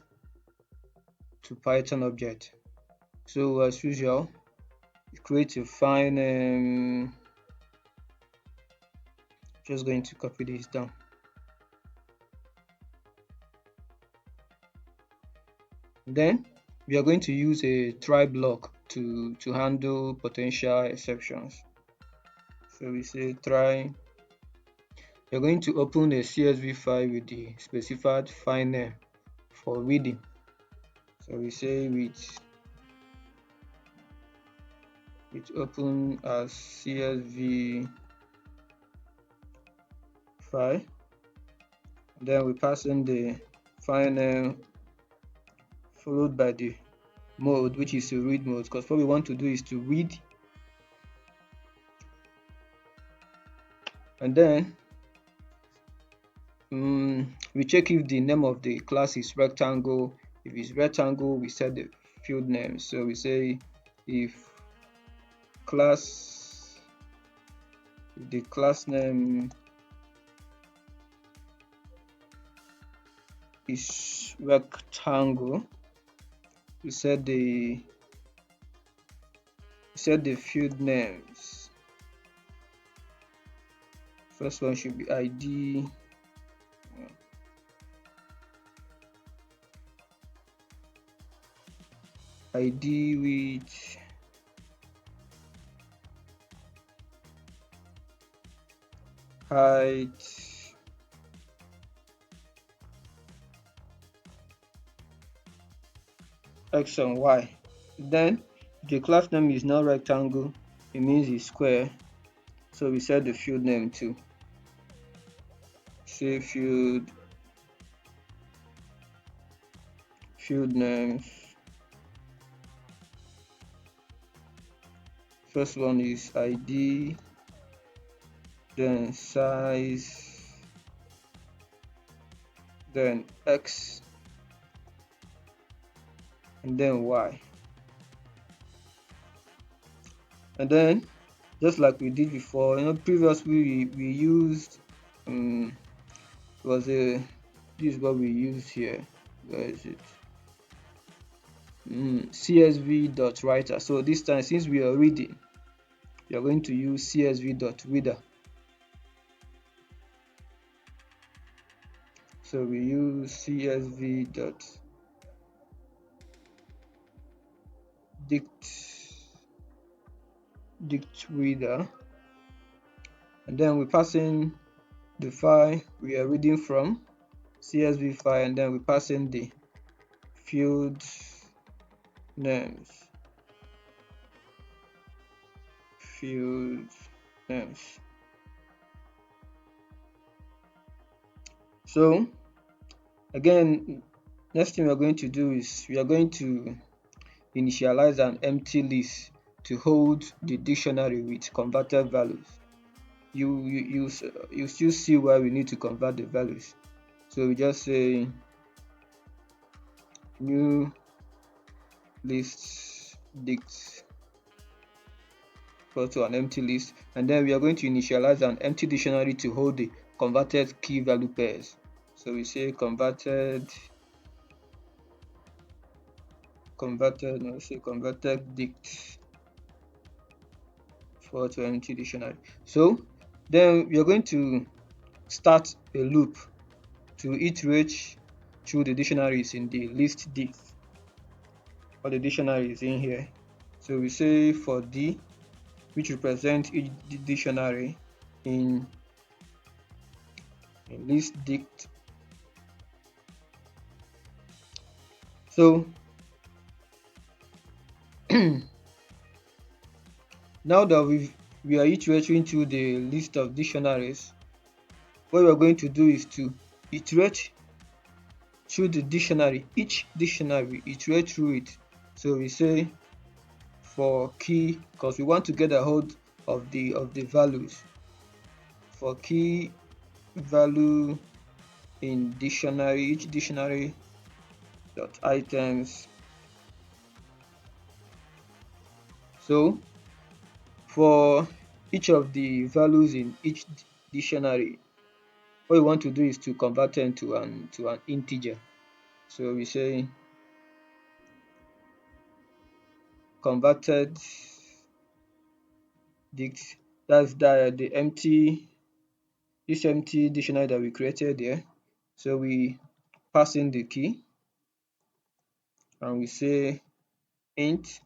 to Python object. So as usual, create a file name. Just going to copy this down. Then we are going to use a try block to handle potential exceptions. So we say try. You're going to open a CSV file with the specified file name for reading. So we say with open as CSV file. Then we pass in the file name followed by the mode, which is a read mode, because what we want to do is to read. And then we check if the name of the class is rectangle. If it's rectangle, we set the field name. So we say if class the class name is rectangle, we set the field names. First one should be ID, ID with height, x and y. Then the class name is not rectangle, it means it's square, so we set the field name too. Say field names. First one is ID, then size, then x, and then y. And then just like we did before, previously we used this is what we used here. Where is it? CSV.writer. So this time, since we are reading, we are going to use CSV.reader. So we use CSV.dict reader, and then we pass in the file we are reading from, CSV file, and then we pass in the field names. So again, next thing we are going to do is we are going to initialize an empty list to hold the dictionary with converted values. You still see why we need to convert the values. So we just say new list dict equal to an empty list, and then we are going to initialize an empty dictionary to hold the converted key value pairs. So we say converted dict equal to empty dictionary. So then we are going to start a loop to iterate through the dictionaries in the list dict, or the dictionary is in here. So we say for D, which represents each dictionary in list dict. So now that we are iterating through the list of dictionaries, what we are going to do is to iterate through the dictionary, each dictionary, iterate through it. So we say for key, because we want to get a hold of the values, for key value in dictionary, each dictionary dot items. So for each of the values in each dictionary, what we want to do is to convert them to an integer. So we say converted dict, that's the empty dictionary that we created there. So we pass in the key and we say int.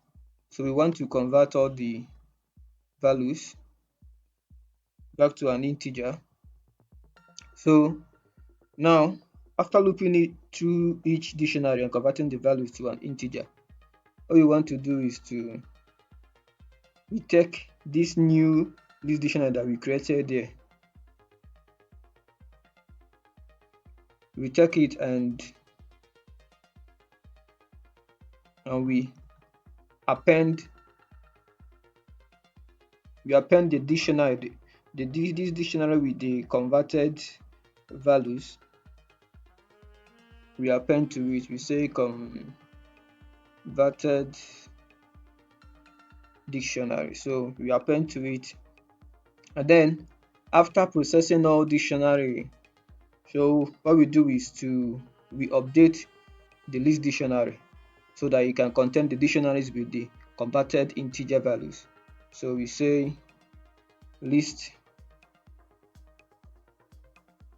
So we want to convert all the values back to an integer. So now, after looping it through each dictionary and converting the values to an integer, all we want to do is to take this dictionary that we created there. We take it and we append the dictionary, this dictionary with the converted values. We append to it, we say converted dictionary. So we append to it And then after processing all dictionary, so what we do is to we update the list dictionary so that you can contain the dictionaries with the converted integer values. So we say list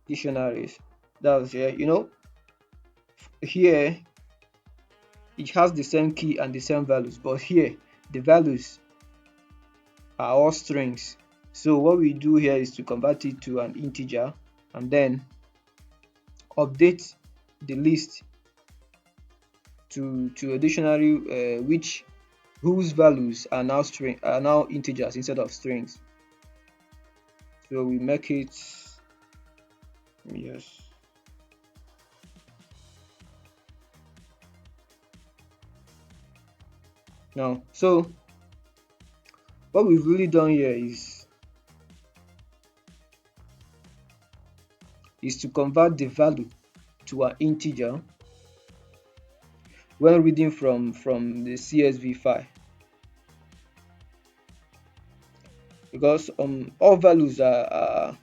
dictionaries. That's here. Here it has the same key and the same values, but here the values are all strings. So what we do here is to convert it to an integer and then update the list to a dictionary which whose values are now integers instead of strings. So we make it, yes. Now, so what we've really done here is to convert the value to an integer when reading from the CSV file, because all values are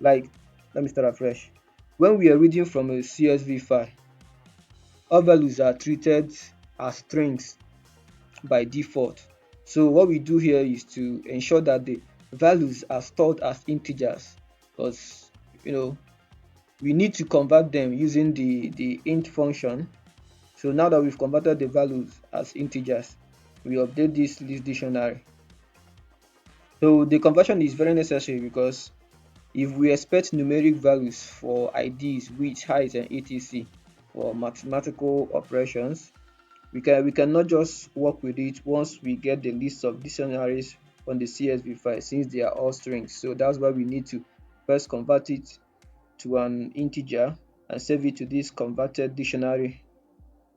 like, let me start afresh. When we are reading from a CSV file, all values are treated as strings by default. So what we do here is to ensure that the values are stored as integers, because we need to convert them using the int function. So now that we've converted the values as integers, we update this list dictionary. So the conversion is very necessary because if we expect numeric values for IDs, width, height, and etc. for mathematical operations, we cannot just work with it once we get the list of dictionaries on the CSV file, since they are all strings. So that's why we need to first convert it to an integer and save it to this converted dictionary,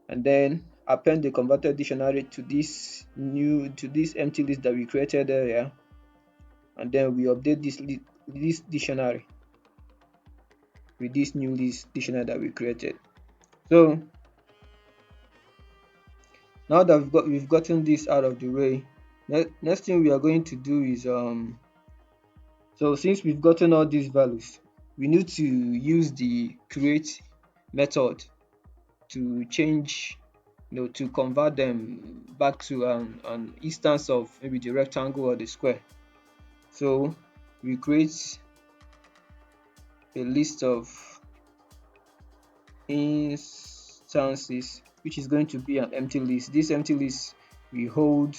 and then append the converted dictionary to this empty list that we created earlier, and then we update this dictionary with this new list dictionary that we created. So now that we've gotten this out of the way, next thing we are going to do is so since we've gotten all these values, we need to use the create method to change, to convert them back to an instance of maybe the rectangle or the square. So we create a list of instances, which is going to be an empty list. This empty list we hold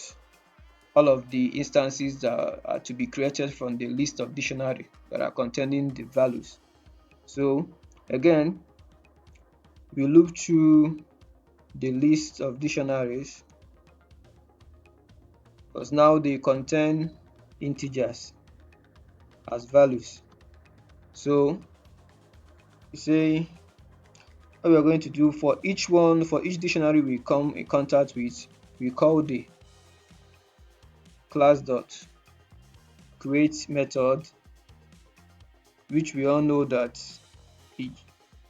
all of the instances that are to be created from the list of dictionary that are containing the values. So again, we look through the list of dictionaries because now they contain integers as values. So we say what we are going to do for each dictionary we come in contact with, we call the class dot create method, which we all know that it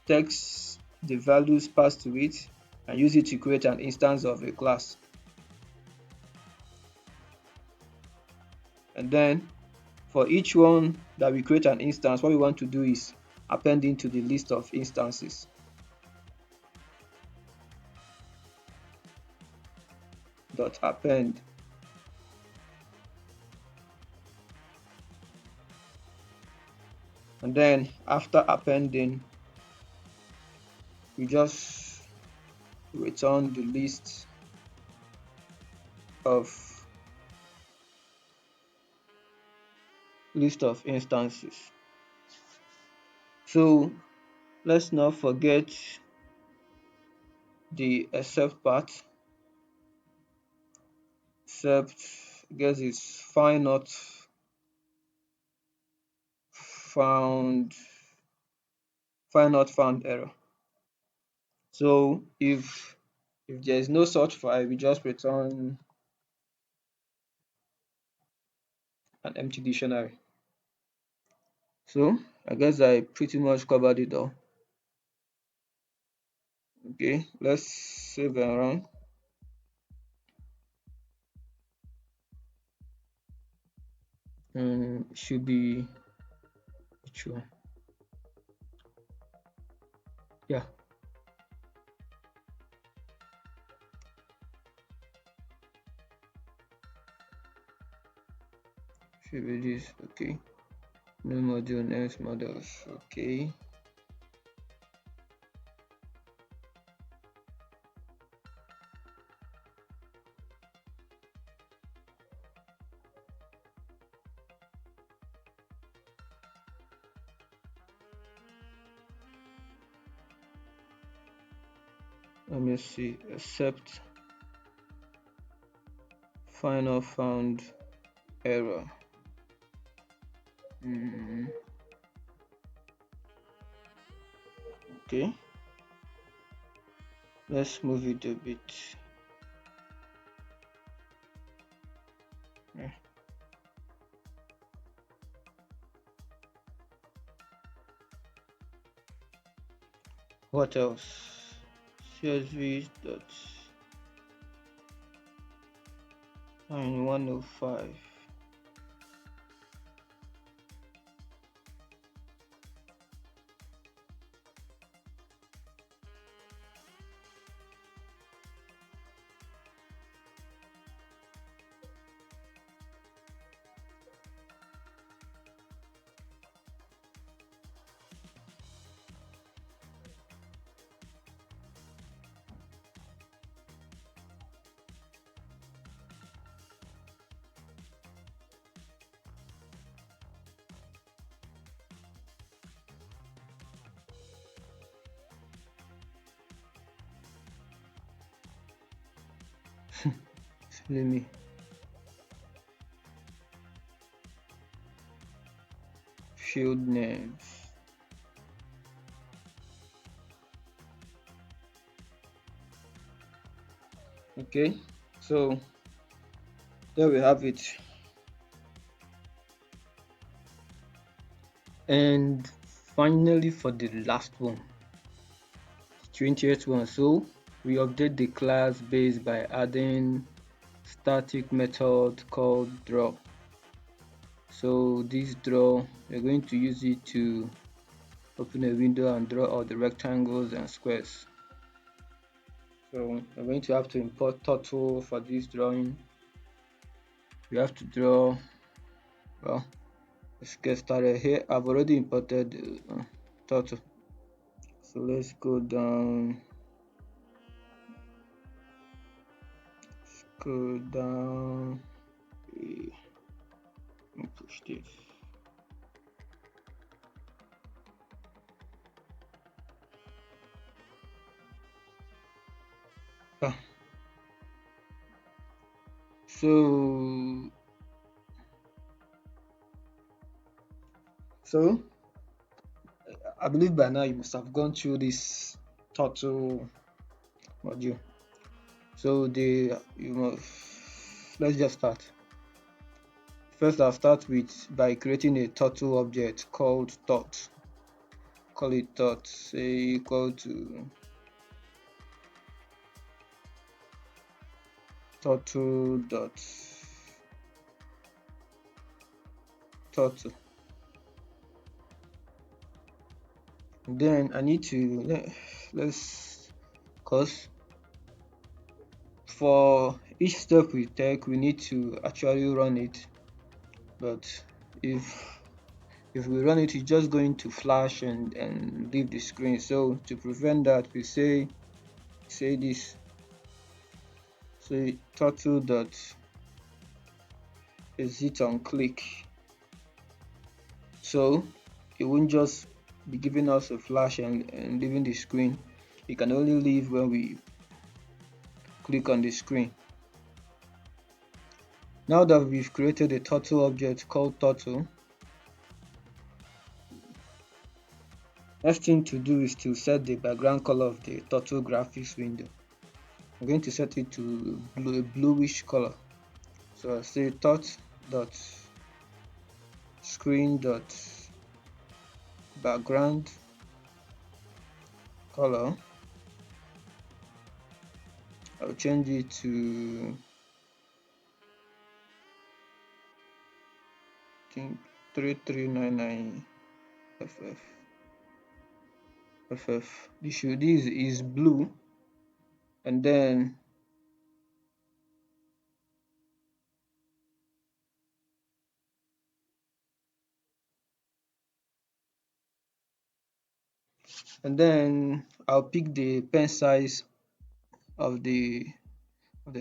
takes the values passed to it and use it to create an instance of a class. And then for each one that we create an instance, what we want to do is append into the list of instances. Dot append. And then after appending, we just return the of list of instances. So let's not forget the except part. Except, I guess it's found find not found error. So if there is no such file, we just return an empty dictionary. So I guess I pretty much covered it all. Okay, let's save and run. and should be which one? Yeah, should be this. Okay, new module, next models. Okay. Let me see. Accept final found error. Mm, okay, let's move it a bit. Yeah. What else? CSV dot 105. Let me field names. Okay, so there we have it. And finally, for the last one, 20th one. So we update the class base by adding static method called draw. So this draw, we're going to use it to open a window and draw all the rectangles and squares. So we're going to have to import Turtle for this drawing. We have to draw, well, let's get started here. I've already imported Turtle. So let's go down, scroll down, and push this. Ah, so so I believe by now you must have gone through this Turtle module. So you must, let's just start. First, I'll start with by creating a Turtle object called dot. Call it dot. Say equal to Turtle dot Turtle. Then I need to let's cause for each step we take, we need to actually run it. But if we run it, it's just going to flash and leave the screen. So to prevent that, we say this. Say Turtle dot exit on click. So it won't just be giving us a flash and leaving the screen. It can only leave when we click on the screen. Now that we've created a Turtle object called Turtle, next thing to do is to set the background color of the Turtle graphics window. I'm going to set it to a bluish color. So I'll say tot dot screen dot background color. I'll change it to think 3399 ff. This is blue, and then I'll pick the pen size of the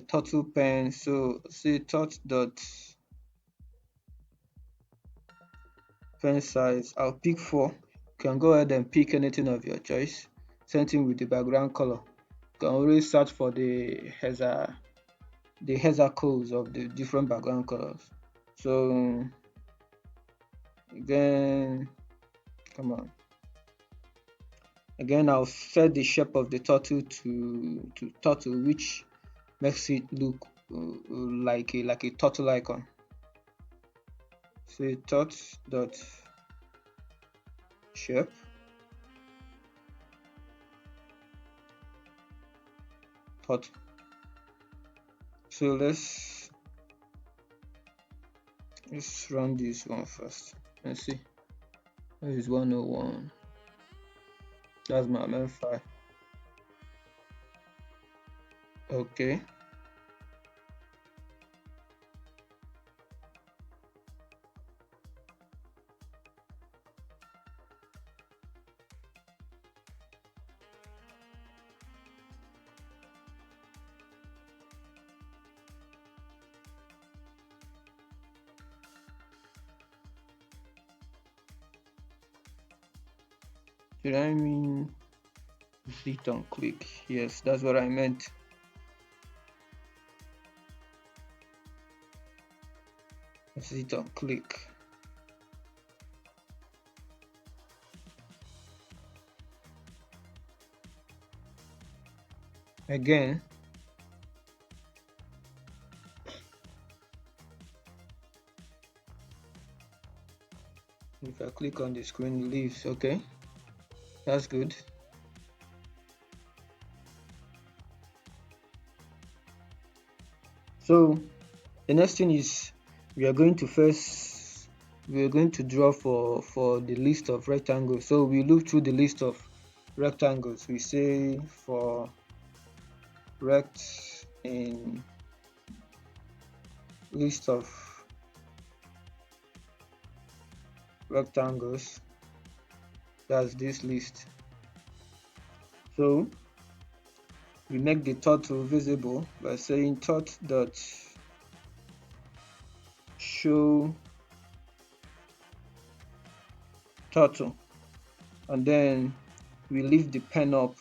turtle pen. So say tut dot pen size. I'll pick 4. You can go ahead and pick anything of your choice. Same thing with the background color. You can always search for the Heza codes of the different background colors. So again, come on. Again, I'll set the shape of the turtle to turtle, which makes it look like a turtle icon. Say tut dot shape. Turtle. So let's run this one first and see. This is 101. That's my main file. Okay. Did I mean hit on click? Yes, that's what I meant. Let's hit on click. Again, if I click on the screen, it leaves. Okay, that's good. So the next thing is we are going to draw for the list of rectangles. So we look through the list of rectangles. We say for rect in list of rectangles, that's this list. So we make the turtle visible by saying tut dot show turtle, and then we lift the pen up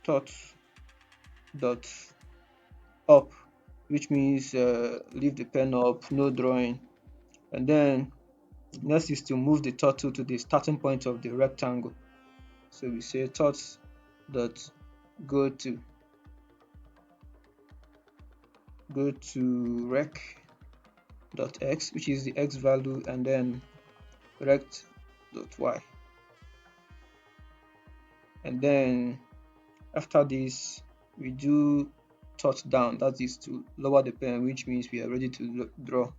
tut dot up, which means leave the pen up, no drawing. And then next is to move the turtle to the starting point of the rectangle. So we say tut dot go to rect dot x, which is the x value, and then rect dot y. And then after this we do tut down, that is to lower the pen, which means we are ready to draw.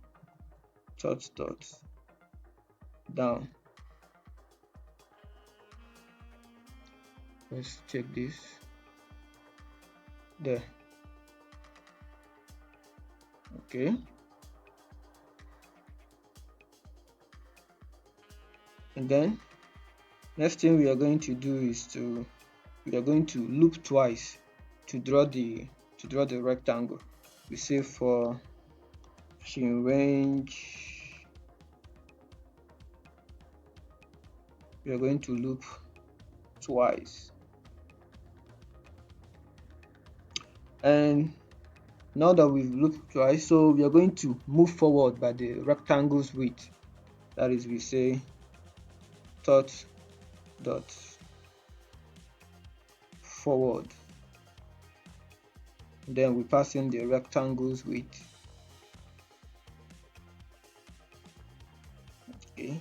Tut dot down. Let's check this. There. Okay. And then next thing we are going to do is we are going to loop twice to draw the rectangle. We say for range, we are going to loop twice. And now that we've looped twice, so we are going to move forward by the rectangle's width. That is, we say tut dot forward. Then we pass in the rectangle's width. Okay.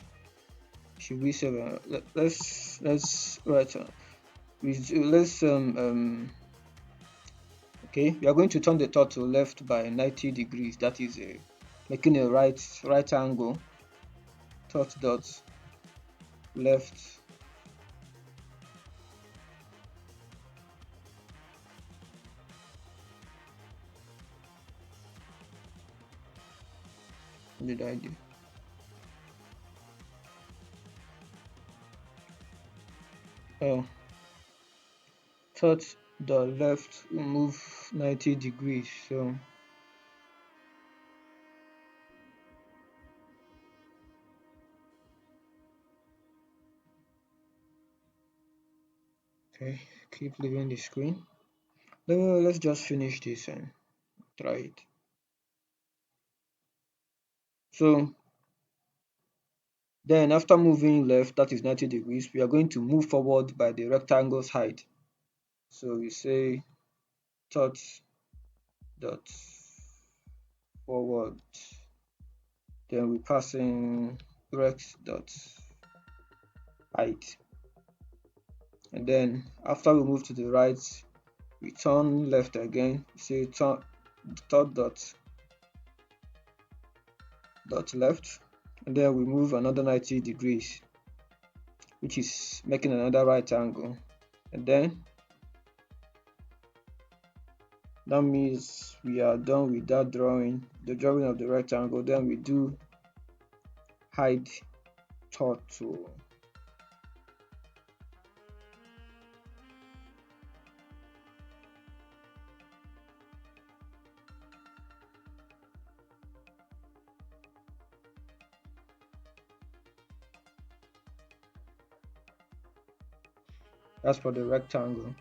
Should we save? Let's write. Let's Okay, we are going to turn the turtle left by 90 degrees. That is making a right angle. Thought dot left. What did I do? Oh, thought the left will move 90 degrees. So okay, keep leaving the screen. Let's just finish this and try it. So then after moving left, that is 90 degrees, we are going to move forward by the rectangle's height. So we say thought dot forward, then we pass in rect dot height. And then after we move to the right, we turn left again, say turn third dot left, and then we move another 90 degrees, which is making another right angle. And then that means we are done with that drawing, the drawing of the rectangle. Then we do hide turtle. That's for the rectangle.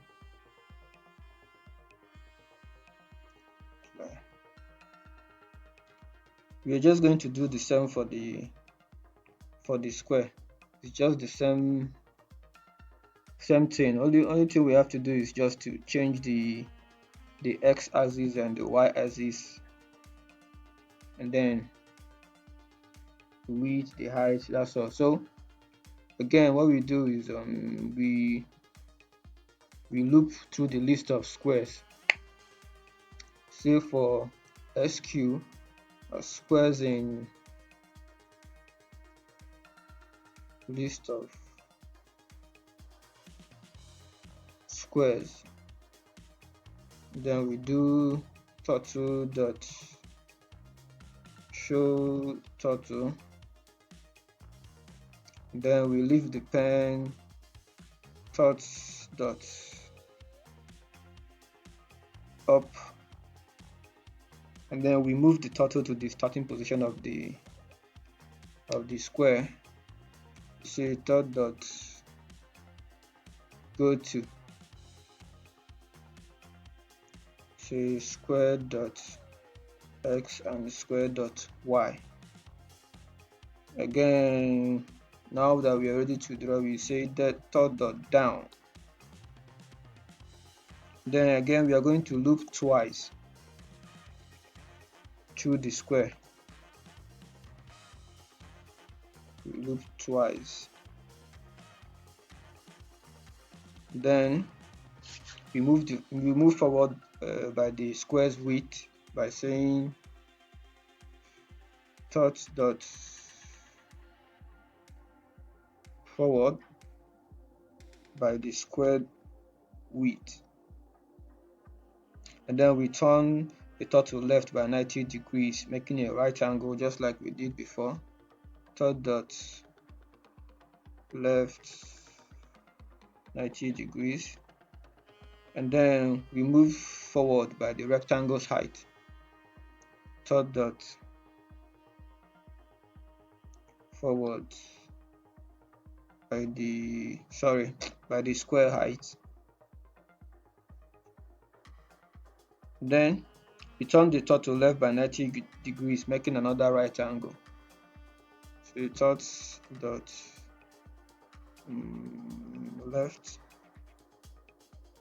We are just going to do the same for the square. It's just the same thing. Only thing we have to do is just to change the x-axis and the y-axis, and then the width, the height. That's all. So again, what we do is we loop through the list of squares. Say for SQ, squares in list of squares. Then we do turtle dot show turtle. Then we leave the pen thoughts dot up, and then we move the turtle to the starting position of the square. Say thought dot go to, say square dot x and square dot y. Again, now that we are ready to draw, we say that thought dot down. Then again, we are going to loop twice through the square. We loop twice. Then we move forward by the square's width by saying thought dot forward by the squared width, and then we turn the turtle left by 90 degrees, making a right angle just like we did before. Third dot left 90 degrees, and then we move forward by the rectangle's height. Third dot forward by the square height. Then we turn the turtle left by 90 degrees, making another right angle. So the third dot left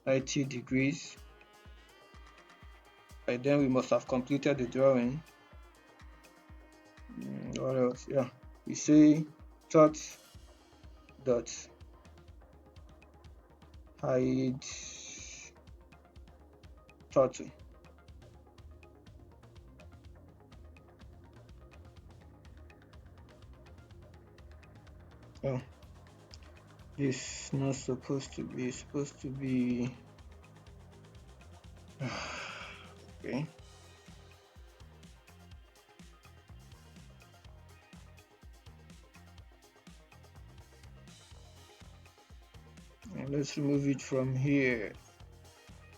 90 degrees. By then we must have completed the drawing. What else? Yeah, we say thought dot hide turtle. Oh, this not supposed to be, supposed to be. Okay. And let's remove it from here.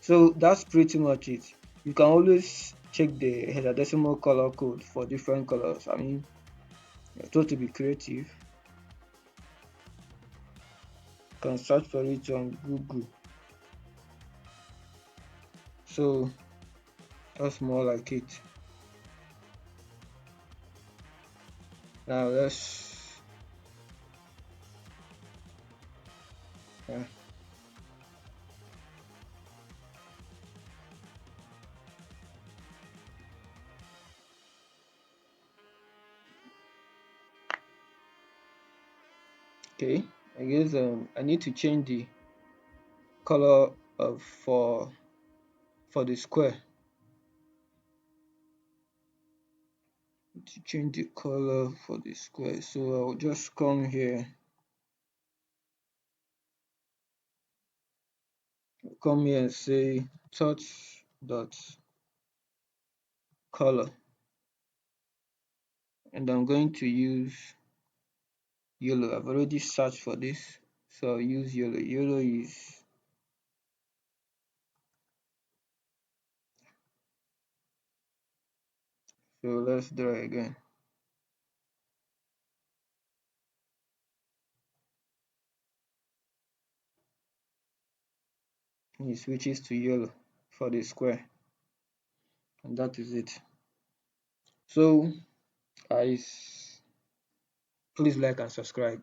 So that's pretty much it. You can always check the hexadecimal color code for different colors. I mean, you're told to be creative. You can search for it on Google. So that's more like it. Now let's, yeah. Okay. I guess I need to change the color of for the square. To change the color for the square. So I'll just come here, and say touch dot color, and I'm going to use yellow. I've already searched for this, so I'll use yellow. Yellow is, so let's draw again. It switches to yellow for the square, and that is it. So guys, please like and subscribe.